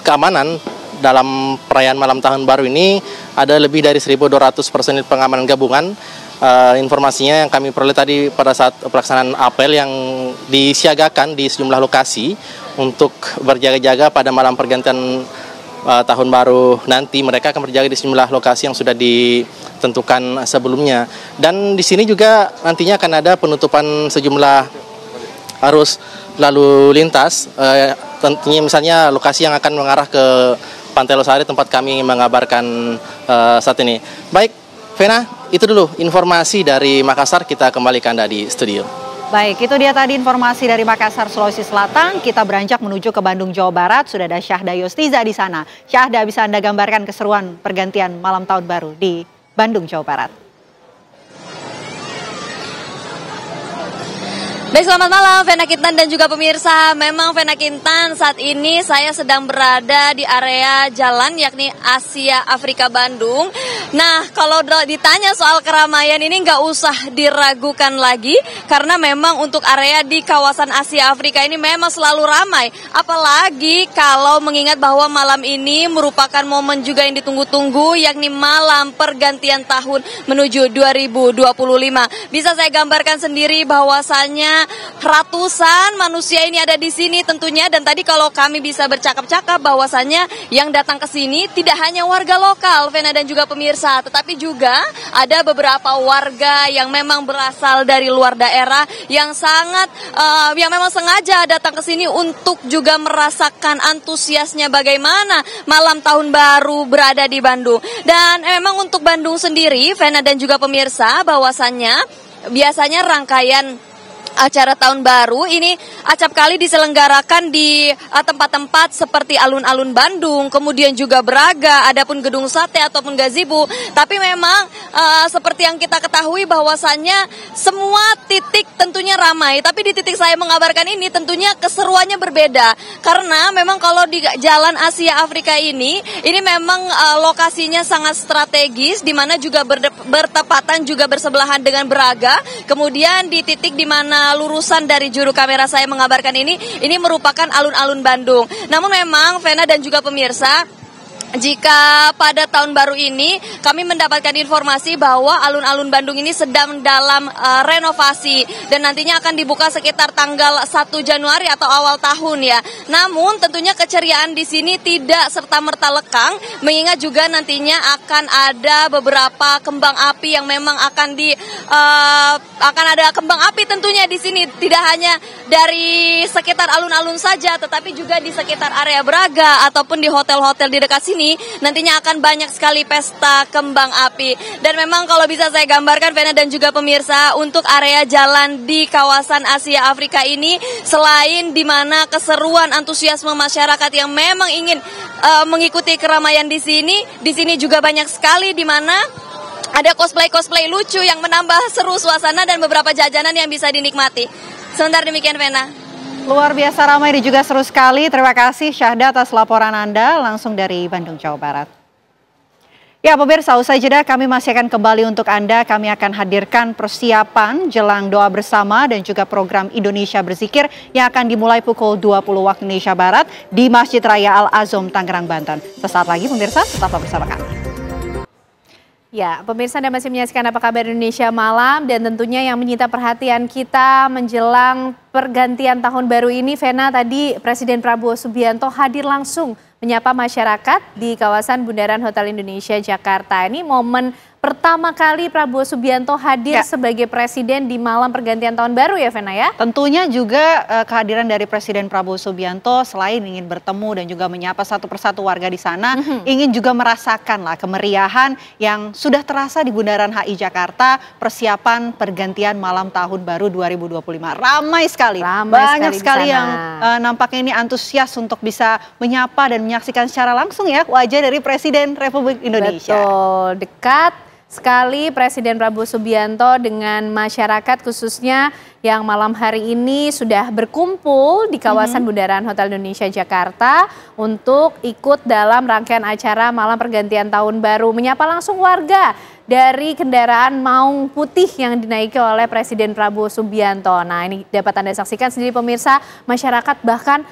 J: keamanan dalam perayaan malam tahun baru ini ada lebih dari 1.200 personil pengamanan gabungan. Informasinya yang kami peroleh tadi pada saat pelaksanaan apel yang disiagakan di sejumlah lokasi untuk berjaga-jaga pada malam pergantian tahun baru nanti. Mereka akan berjaga di sejumlah lokasi yang sudah ditentukan sebelumnya. Dan di sini juga nantinya akan ada penutupan sejumlah arus lalu lintas. Tentunya misalnya lokasi yang akan mengarah ke Pantai Losari tempat kami mengabarkan saat ini. Baik, Vena, itu dulu informasi dari Makassar. Kita kembali ke Anda di studio.
B: Baik, itu dia tadi informasi dari Makassar, Sulawesi Selatan. Kita beranjak menuju ke Bandung, Jawa Barat. Sudah ada Syahda Yostiza di sana. Syahda, bisa Anda gambarkan keseruan pergantian malam tahun baru di Bandung, Jawa Barat?
C: Baik, selamat malam Vena Kintan dan juga pemirsa. Memang Vena Kintan, saat ini saya sedang berada di area jalan yakni Asia Afrika Bandung. Nah, kalau ditanya soal keramaian ini nggak usah diragukan lagi, karena memang untuk area di kawasan Asia Afrika ini memang selalu ramai. Apalagi kalau mengingat bahwa malam ini merupakan momen juga yang ditunggu-tunggu, yakni malam pergantian tahun menuju 2025. Bisa saya gambarkan sendiri bahwasannya ratusan manusia ini ada di sini tentunya, dan tadi kalau kami bisa bercakap-cakap bahwasannya yang datang ke sini tidak hanya warga lokal, Vena dan juga pemirsa, tetapi juga ada beberapa warga yang memang berasal dari luar daerah yang yang memang sengaja datang ke sini untuk juga merasakan antusiasnya bagaimana malam tahun baru berada di Bandung. Dan memang untuk Bandung sendiri, Vena dan juga pemirsa, bahwasannya biasanya rangkaian acara tahun baru ini acap kali diselenggarakan di tempat-tempat seperti alun-alun Bandung, kemudian juga Braga, adapun gedung sate ataupun gazebo. Tapi memang seperti yang kita ketahui bahwasannya semua titik tentunya ramai. Tapi di titik saya mengabarkan ini tentunya keseruannya berbeda, karena memang kalau di Jalan Asia Afrika ini memang lokasinya sangat strategis, di mana juga bertepatan juga bersebelahan dengan Braga. Kemudian di titik di mana lurusan dari juru kamera saya mengabarkan ini merupakan alun-alun Bandung. Namun memang Vena dan juga pemirsa, jika pada tahun baru ini kami mendapatkan informasi bahwa alun-alun Bandung ini sedang dalam renovasi dan nantinya akan dibuka sekitar tanggal 1 Januari atau awal tahun ya. Namun tentunya keceriaan di sini tidak serta-merta lekang, mengingat juga nantinya akan ada beberapa kembang api yang memang akan ada kembang api tentunya di sini, tidak hanya dari sekitar alun-alun saja, tetapi juga di sekitar area Braga ataupun di hotel-hotel di dekat sini nantinya akan banyak sekali pesta kembang api. Dan memang kalau bisa saya gambarkan Vena dan juga pemirsa, untuk area jalan di kawasan Asia Afrika ini, selain di mana keseruan antusiasme masyarakat yang memang ingin mengikuti keramaian di sini juga banyak sekali di mana ada cosplay lucu yang menambah seru suasana dan beberapa jajanan yang bisa dinikmati. Sebentar demikian Vena.
B: Luar biasa ramai dan juga seru sekali. Terima kasih Syahda atas laporan Anda langsung dari Bandung, Jawa Barat. Ya pemirsa, usai jeda kami masih akan kembali untuk Anda. Kami akan hadirkan persiapan jelang doa bersama dan juga program Indonesia Berzikir yang akan dimulai pukul 20 waktu Indonesia Barat di Masjid Raya Al-Azom, Tangerang, Banten. Sesaat lagi pemirsa, tetaplah bersama kami.
A: Ya, pemirsa Anda masih menyaksikan Apa Kabar Indonesia Malam, dan tentunya yang menyita perhatian kita menjelang pergantian tahun baru ini, Vena, tadi Presiden Prabowo Subianto hadir langsung menyapa masyarakat di kawasan Bundaran Hotel Indonesia Jakarta. Ini momen pertama kali Prabowo Subianto hadir sebagai presiden di malam pergantian tahun baru ya Vena ya?
B: Tentunya juga kehadiran dari Presiden Prabowo Subianto selain ingin bertemu dan juga menyapa satu persatu warga di sana, ingin juga merasakan lah kemeriahan yang sudah terasa di Bundaran HI Jakarta, persiapan pergantian malam tahun baru 2025. Ramai sekali, banyak sekali yang nampaknya ini antusias untuk bisa menyapa dan menyaksikan secara langsung ya wajah dari Presiden Republik Indonesia.
A: Betul, dekat sekali Presiden Prabowo Subianto dengan masyarakat, khususnya yang malam hari ini sudah berkumpul di kawasan Bundaran Hotel Indonesia Jakarta untuk ikut dalam rangkaian acara malam pergantian tahun baru, menyapa langsung warga dari kendaraan maung putih yang dinaiki oleh Presiden Prabowo Subianto. Nah, ini dapat Anda saksikan sendiri pemirsa, masyarakat bahkan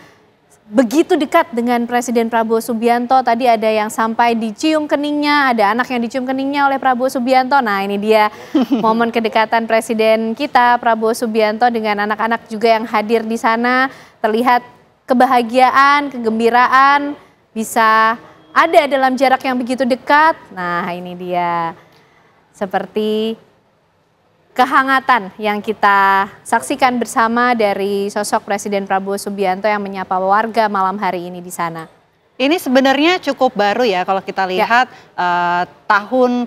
A: begitu dekat dengan Presiden Prabowo Subianto. Tadi ada yang sampai dicium keningnya, ada anak yang dicium keningnya oleh Prabowo Subianto. Nah, ini dia momen kedekatan Presiden kita Prabowo Subianto dengan anak-anak juga yang hadir di sana. Terlihat kebahagiaan, kegembiraan bisa ada dalam jarak yang begitu dekat. Nah, ini dia seperti kehangatan yang kita saksikan bersama dari sosok Presiden Prabowo Subianto yang menyapa warga malam hari ini di sana.
B: Ini sebenarnya cukup baru ya kalau kita lihat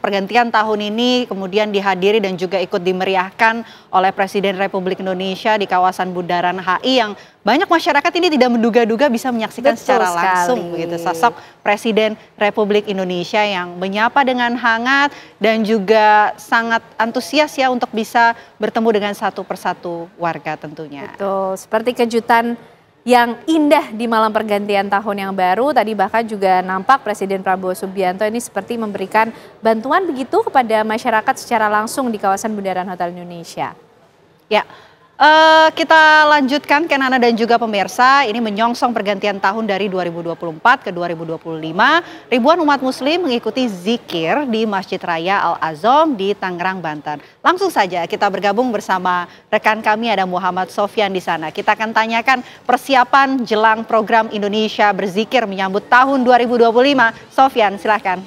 B: pergantian tahun ini kemudian dihadiri dan juga ikut dimeriahkan oleh Presiden Republik Indonesia di kawasan Bundaran HI yang banyak masyarakat ini tidak menduga-duga bisa menyaksikan secara langsung begitu sosok Presiden Republik Indonesia yang menyapa dengan hangat dan juga sangat antusias ya untuk bisa bertemu dengan satu persatu warga tentunya.
A: Betul, seperti kejutan yang indah di malam pergantian tahun yang baru. Tadi bahkan juga nampak Presiden Prabowo Subianto ini seperti memberikan bantuan begitu kepada masyarakat secara langsung di kawasan Bundaran Hotel Indonesia.
B: Ya, kita lanjutkan Kenana dan juga pemirsa, ini menyongsong pergantian tahun dari 2024 ke 2025. Ribuan umat muslim mengikuti zikir di Masjid Raya Al-Azom di Tangerang, Banten. Langsung saja kita bergabung bersama rekan kami ada Muhammad Sofyan di sana. Kita akan tanyakan persiapan jelang program Indonesia Berzikir menyambut tahun 2025. Sofyan, silahkan.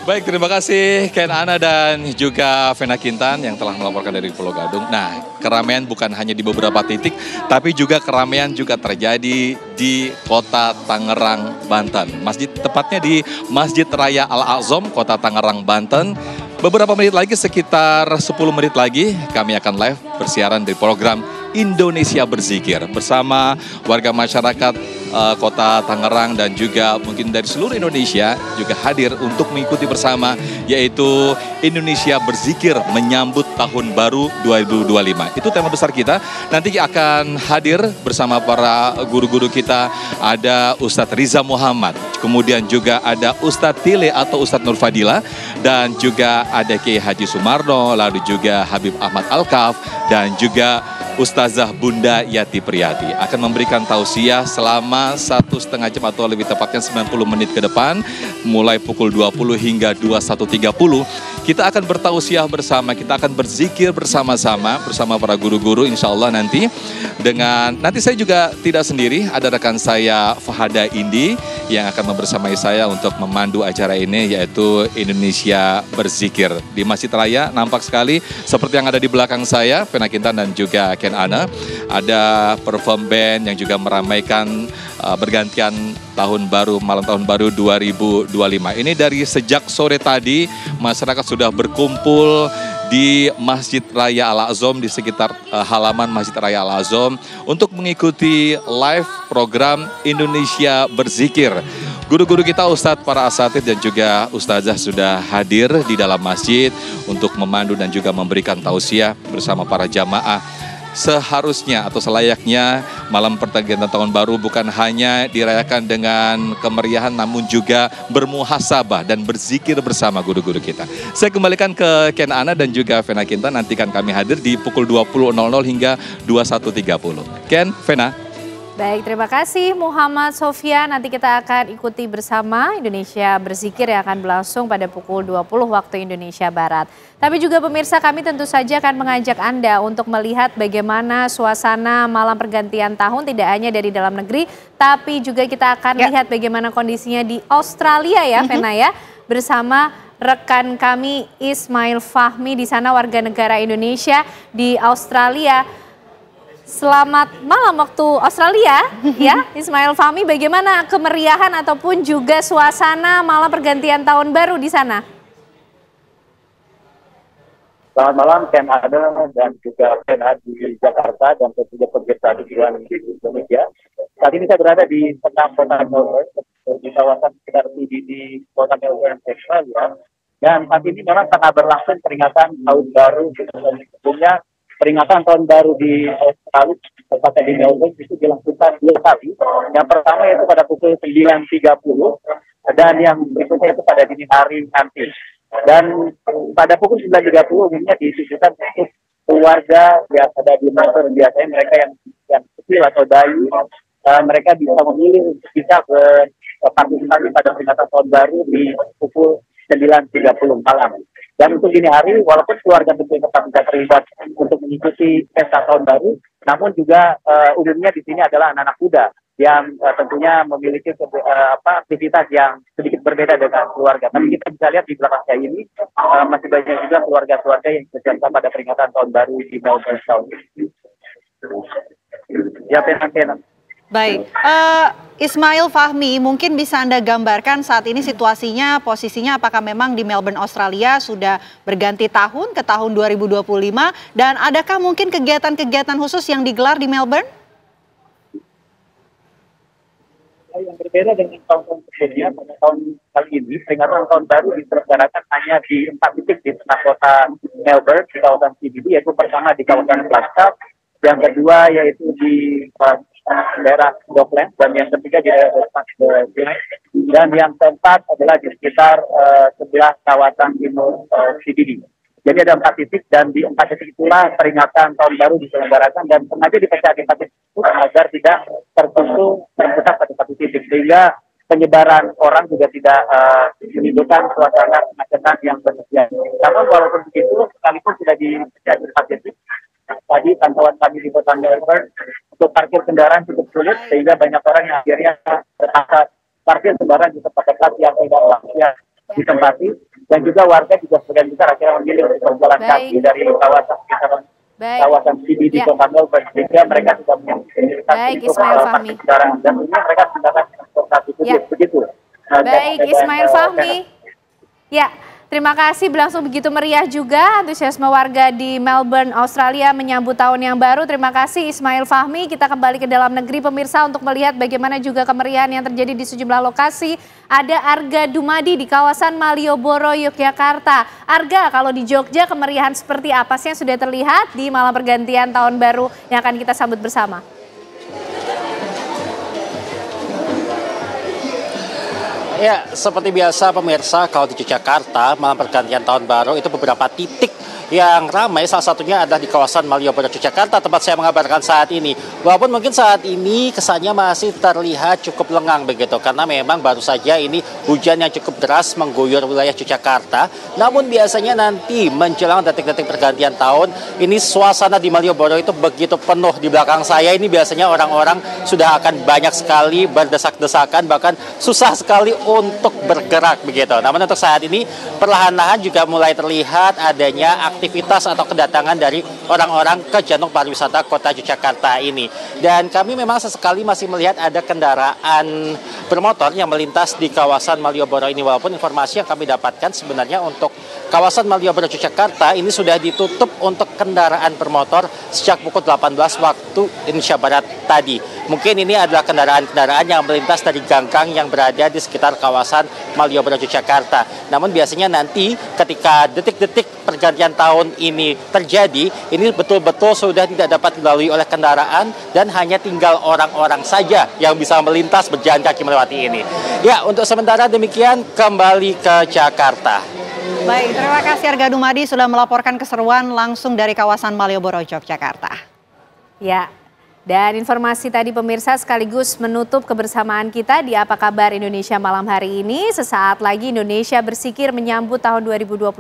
K: Baik, terima kasih Ken Ana dan juga Vena Kintan yang telah melaporkan dari Pulau Gadung. Nah, keramaian bukan hanya di beberapa titik, tapi juga keramaian juga terjadi di kota Tangerang, Banten. Tepatnya di Masjid Raya Al-Azom, kota Tangerang, Banten. Beberapa menit lagi, sekitar 10 menit lagi, kami akan live bersiaran dari program Indonesia Berzikir bersama warga masyarakat kota Tangerang dan juga mungkin dari seluruh Indonesia juga hadir untuk mengikuti bersama, yaitu Indonesia Berzikir menyambut tahun baru 2025. Itu tema besar kita. Nanti akan hadir bersama para guru-guru kita, ada Ustadz Riza Muhammad, kemudian juga ada Ustadz Tile atau Ustadz Nur Fadila, dan juga ada Kiai Haji Sumarno, lalu juga Habib Ahmad Al-Kaf, dan juga Ustazah Bunda Yati Priyati akan memberikan tausiah selama 1,5 jam atau lebih tepatnya 90 menit ke depan, mulai pukul 20 hingga 21.30. Kita akan bertausiah bersama, kita akan berzikir bersama-sama bersama para guru-guru insya Allah nanti. Nanti saya juga tidak sendiri, ada rekan saya Fahada Indi yang akan membersamai saya untuk memandu acara ini, yaitu Indonesia Berzikir di Masjid Raya. Nampak sekali seperti yang ada di belakang saya, Vena Kintan dan juga Ken Ana, ada perform band yang juga meramaikan bergantian tahun baru, malam tahun baru 2025. Ini dari sejak sore tadi masyarakat sudah berkumpul di Masjid Raya Al-Azom, di sekitar halaman Masjid Raya Al-Azom untuk mengikuti live program Indonesia Berzikir. Guru-guru kita, Ustadz, para asatidz dan juga ustazah sudah hadir di dalam masjid untuk memandu dan juga memberikan tausiah bersama para jamaah. Seharusnya atau selayaknya malam pergantian tahun baru bukan hanya dirayakan dengan kemeriahan, namun juga bermuhasabah dan berzikir bersama guru-guru kita. Saya kembalikan ke Ken Ana dan juga Vena Kintan, nantikan kami hadir di pukul 20.00 hingga 21.30. Ken, Vena.
A: Baik, terima kasih Muhammad Sofyan. Nanti kita akan ikuti bersama Indonesia Berzikir yang akan berlangsung pada pukul 20 waktu Indonesia Barat. Tapi juga pemirsa, kami tentu saja akan mengajak Anda untuk melihat bagaimana suasana malam pergantian tahun tidak hanya dari dalam negeri, tapi juga kita akan lihat bagaimana kondisinya di Australia ya, Vena ya, bersama rekan kami Ismail Fahmi di sana, warga negara Indonesia di Australia. Selamat malam waktu Australia ya, Ismail Fahmi, bagaimana kemeriahan ataupun juga suasana malam pergantian tahun baru di sana?
L: Selamat malam Ken Ada dan juga Ken di Jakarta dan tentunya pemirsa di Indonesia. Saat ini saya berada di tengah kota Melbourne, di kawasan sekitar di kota Melbourne, Australia. Dan saat ini memang tengah berlangsung peringatan tahun baru. Sebelumnya peringatan tahun baru di Australia, tepatnya di Melbourne, itu dilakukan 2 kali. Yang pertama yaitu pada pukul 9.30 dan yang berikutnya itu pada dini hari nanti. Dan pada pukul 9.30 umumnya ditujukan untuk keluarga yang ada di Melbourne, biasanya mereka yang kecil atau bayi, mereka bisa memilih untuk bisa berpartisipasi pada peringatan tahun baru di pukul 9.30 malam. Dan untuk dini hari, walaupun keluarga tentunya tetap bisa terlibat untuk mengikuti pesta tahun baru, namun juga umumnya di sini adalah anak-anak muda yang tentunya memiliki aktivitas yang sedikit berbeda dengan keluarga. Tapi kita bisa lihat di belakang saya ini masih banyak juga keluarga-keluarga yang berserta pada peringatan tahun baru di Melbourne tahun ini. Ya, Fena.
B: Baik, Ismail Fahmi, mungkin bisa Anda gambarkan saat ini situasinya, posisinya apakah memang di Melbourne, Australia sudah berganti tahun ke tahun 2025 dan adakah mungkin kegiatan-kegiatan khusus yang digelar di Melbourne?
L: Yang berbeda dengan tahun-tahun sebelumnya, pada tahun kali ini peringatan tahun baru diselenggarakan hanya di 4 titik di tengah kota Melbourne, di kawasan CBD, yaitu pertama di kawasan Flagstaff, yang kedua yaitu di daerah Docklands, dan yang ketiga di daerah dan yang keempat adalah di sekitar sebelah kawasan timur CBD. Jadi ada 4 titik dan di 4 titik itulah peringatan tahun baru diselenggarakan dan sengaja dipecah di 4 titik itu agar tidak terpusat pada satu titik sehingga penyebaran orang juga tidak menimbulkan suasana kemacetan yang berlebihan. Namun walaupun begitu, sekalipun sudah dipecah di 4 titik, tadi pantauan kami di kota Melbourne untuk parkir kendaraan cukup sulit sehingga banyak orang yang akhirnya terpaksa parkir kendaraan di tempat-tempat yang tidak layak ditempati, dan juga warga juga sebagian besar akhirnya memilih untuk berjalan kaki dari kawasan CBD di kota Melbourne sehingga mereka sudah memiliki untuk parkir kendaraan dan tentunya mereka menggunakan transportasi publik begitu.
A: Baik, Ismail Fahmi. Ya. Terima kasih, berlangsung begitu meriah juga antusiasme warga di Melbourne, Australia menyambut tahun yang baru. Terima kasih Ismail Fahmi. Kita kembali ke dalam negeri pemirsa untuk melihat bagaimana juga kemeriahan yang terjadi di sejumlah lokasi. Ada Arga Dumadi di kawasan Malioboro, Yogyakarta. Arga, kalau di Jogja kemeriahan seperti apa sih yang sudah terlihat di malam pergantian tahun baru yang akan kita sambut bersama?
M: Ya, seperti biasa pemirsa, kalau di Yogyakarta malam pergantian tahun baru itu beberapa titik yang ramai, salah satunya adalah di kawasan Malioboro, Yogyakarta, tempat saya mengabarkan saat ini. Walaupun mungkin saat ini kesannya masih terlihat cukup lengang begitu, karena memang baru saja ini hujan yang cukup deras mengguyur wilayah Yogyakarta. Namun biasanya nanti menjelang detik-detik pergantian tahun, ini suasana di Malioboro itu begitu penuh. Di belakang saya ini biasanya orang-orang sudah akan banyak sekali berdesak-desakan, bahkan susah sekali untuk bergerak begitu. Namun untuk saat ini perlahan-lahan juga mulai terlihat adanya aktivitas atau kedatangan dari orang-orang ke jantung pariwisata kota Yogyakarta ini. Dan kami memang sesekali masih melihat ada kendaraan bermotor yang melintas di kawasan Malioboro ini. Walaupun informasi yang kami dapatkan sebenarnya untuk kawasan Malioboro Yogyakarta ini sudah ditutup untuk kendaraan bermotor sejak pukul 18 waktu Indonesia Barat tadi. Mungkin ini adalah kendaraan-kendaraan yang melintas dari gang-gang yang berada di sekitar kawasan Malioboro Yogyakarta. Namun biasanya nanti ketika detik-detik pergantian tahun ini terjadi, ini betul-betul sudah tidak dapat dilalui oleh kendaraan dan hanya tinggal orang-orang saja yang bisa melintas berjalan kaki melewati ini. Ya, untuk sementara demikian, kembali ke Jakarta.
B: Baik, terima kasih Arga Dumadi sudah melaporkan keseruan langsung dari kawasan Malioboro, Yogyakarta.
A: Ya. Dan informasi tadi pemirsa sekaligus menutup kebersamaan kita di Apa Kabar Indonesia malam hari ini. Sesaat lagi Indonesia Bersikir menyambut tahun 2025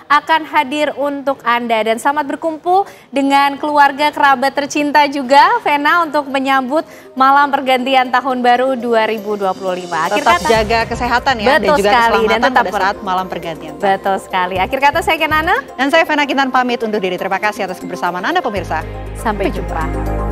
A: akan hadir untuk Anda. Dan selamat berkumpul dengan keluarga kerabat tercinta juga, Vena, untuk menyambut malam pergantian tahun baru 2025.
B: Tetap jaga kesehatan ya, dan juga keselamatan dan pada saat malam pergantian.
A: Betul sekali. Akhir kata saya Kenana.
B: Dan saya Vena Kintan pamit undur diri. Terima kasih atas kebersamaan Anda pemirsa.
A: Sampai jumpa.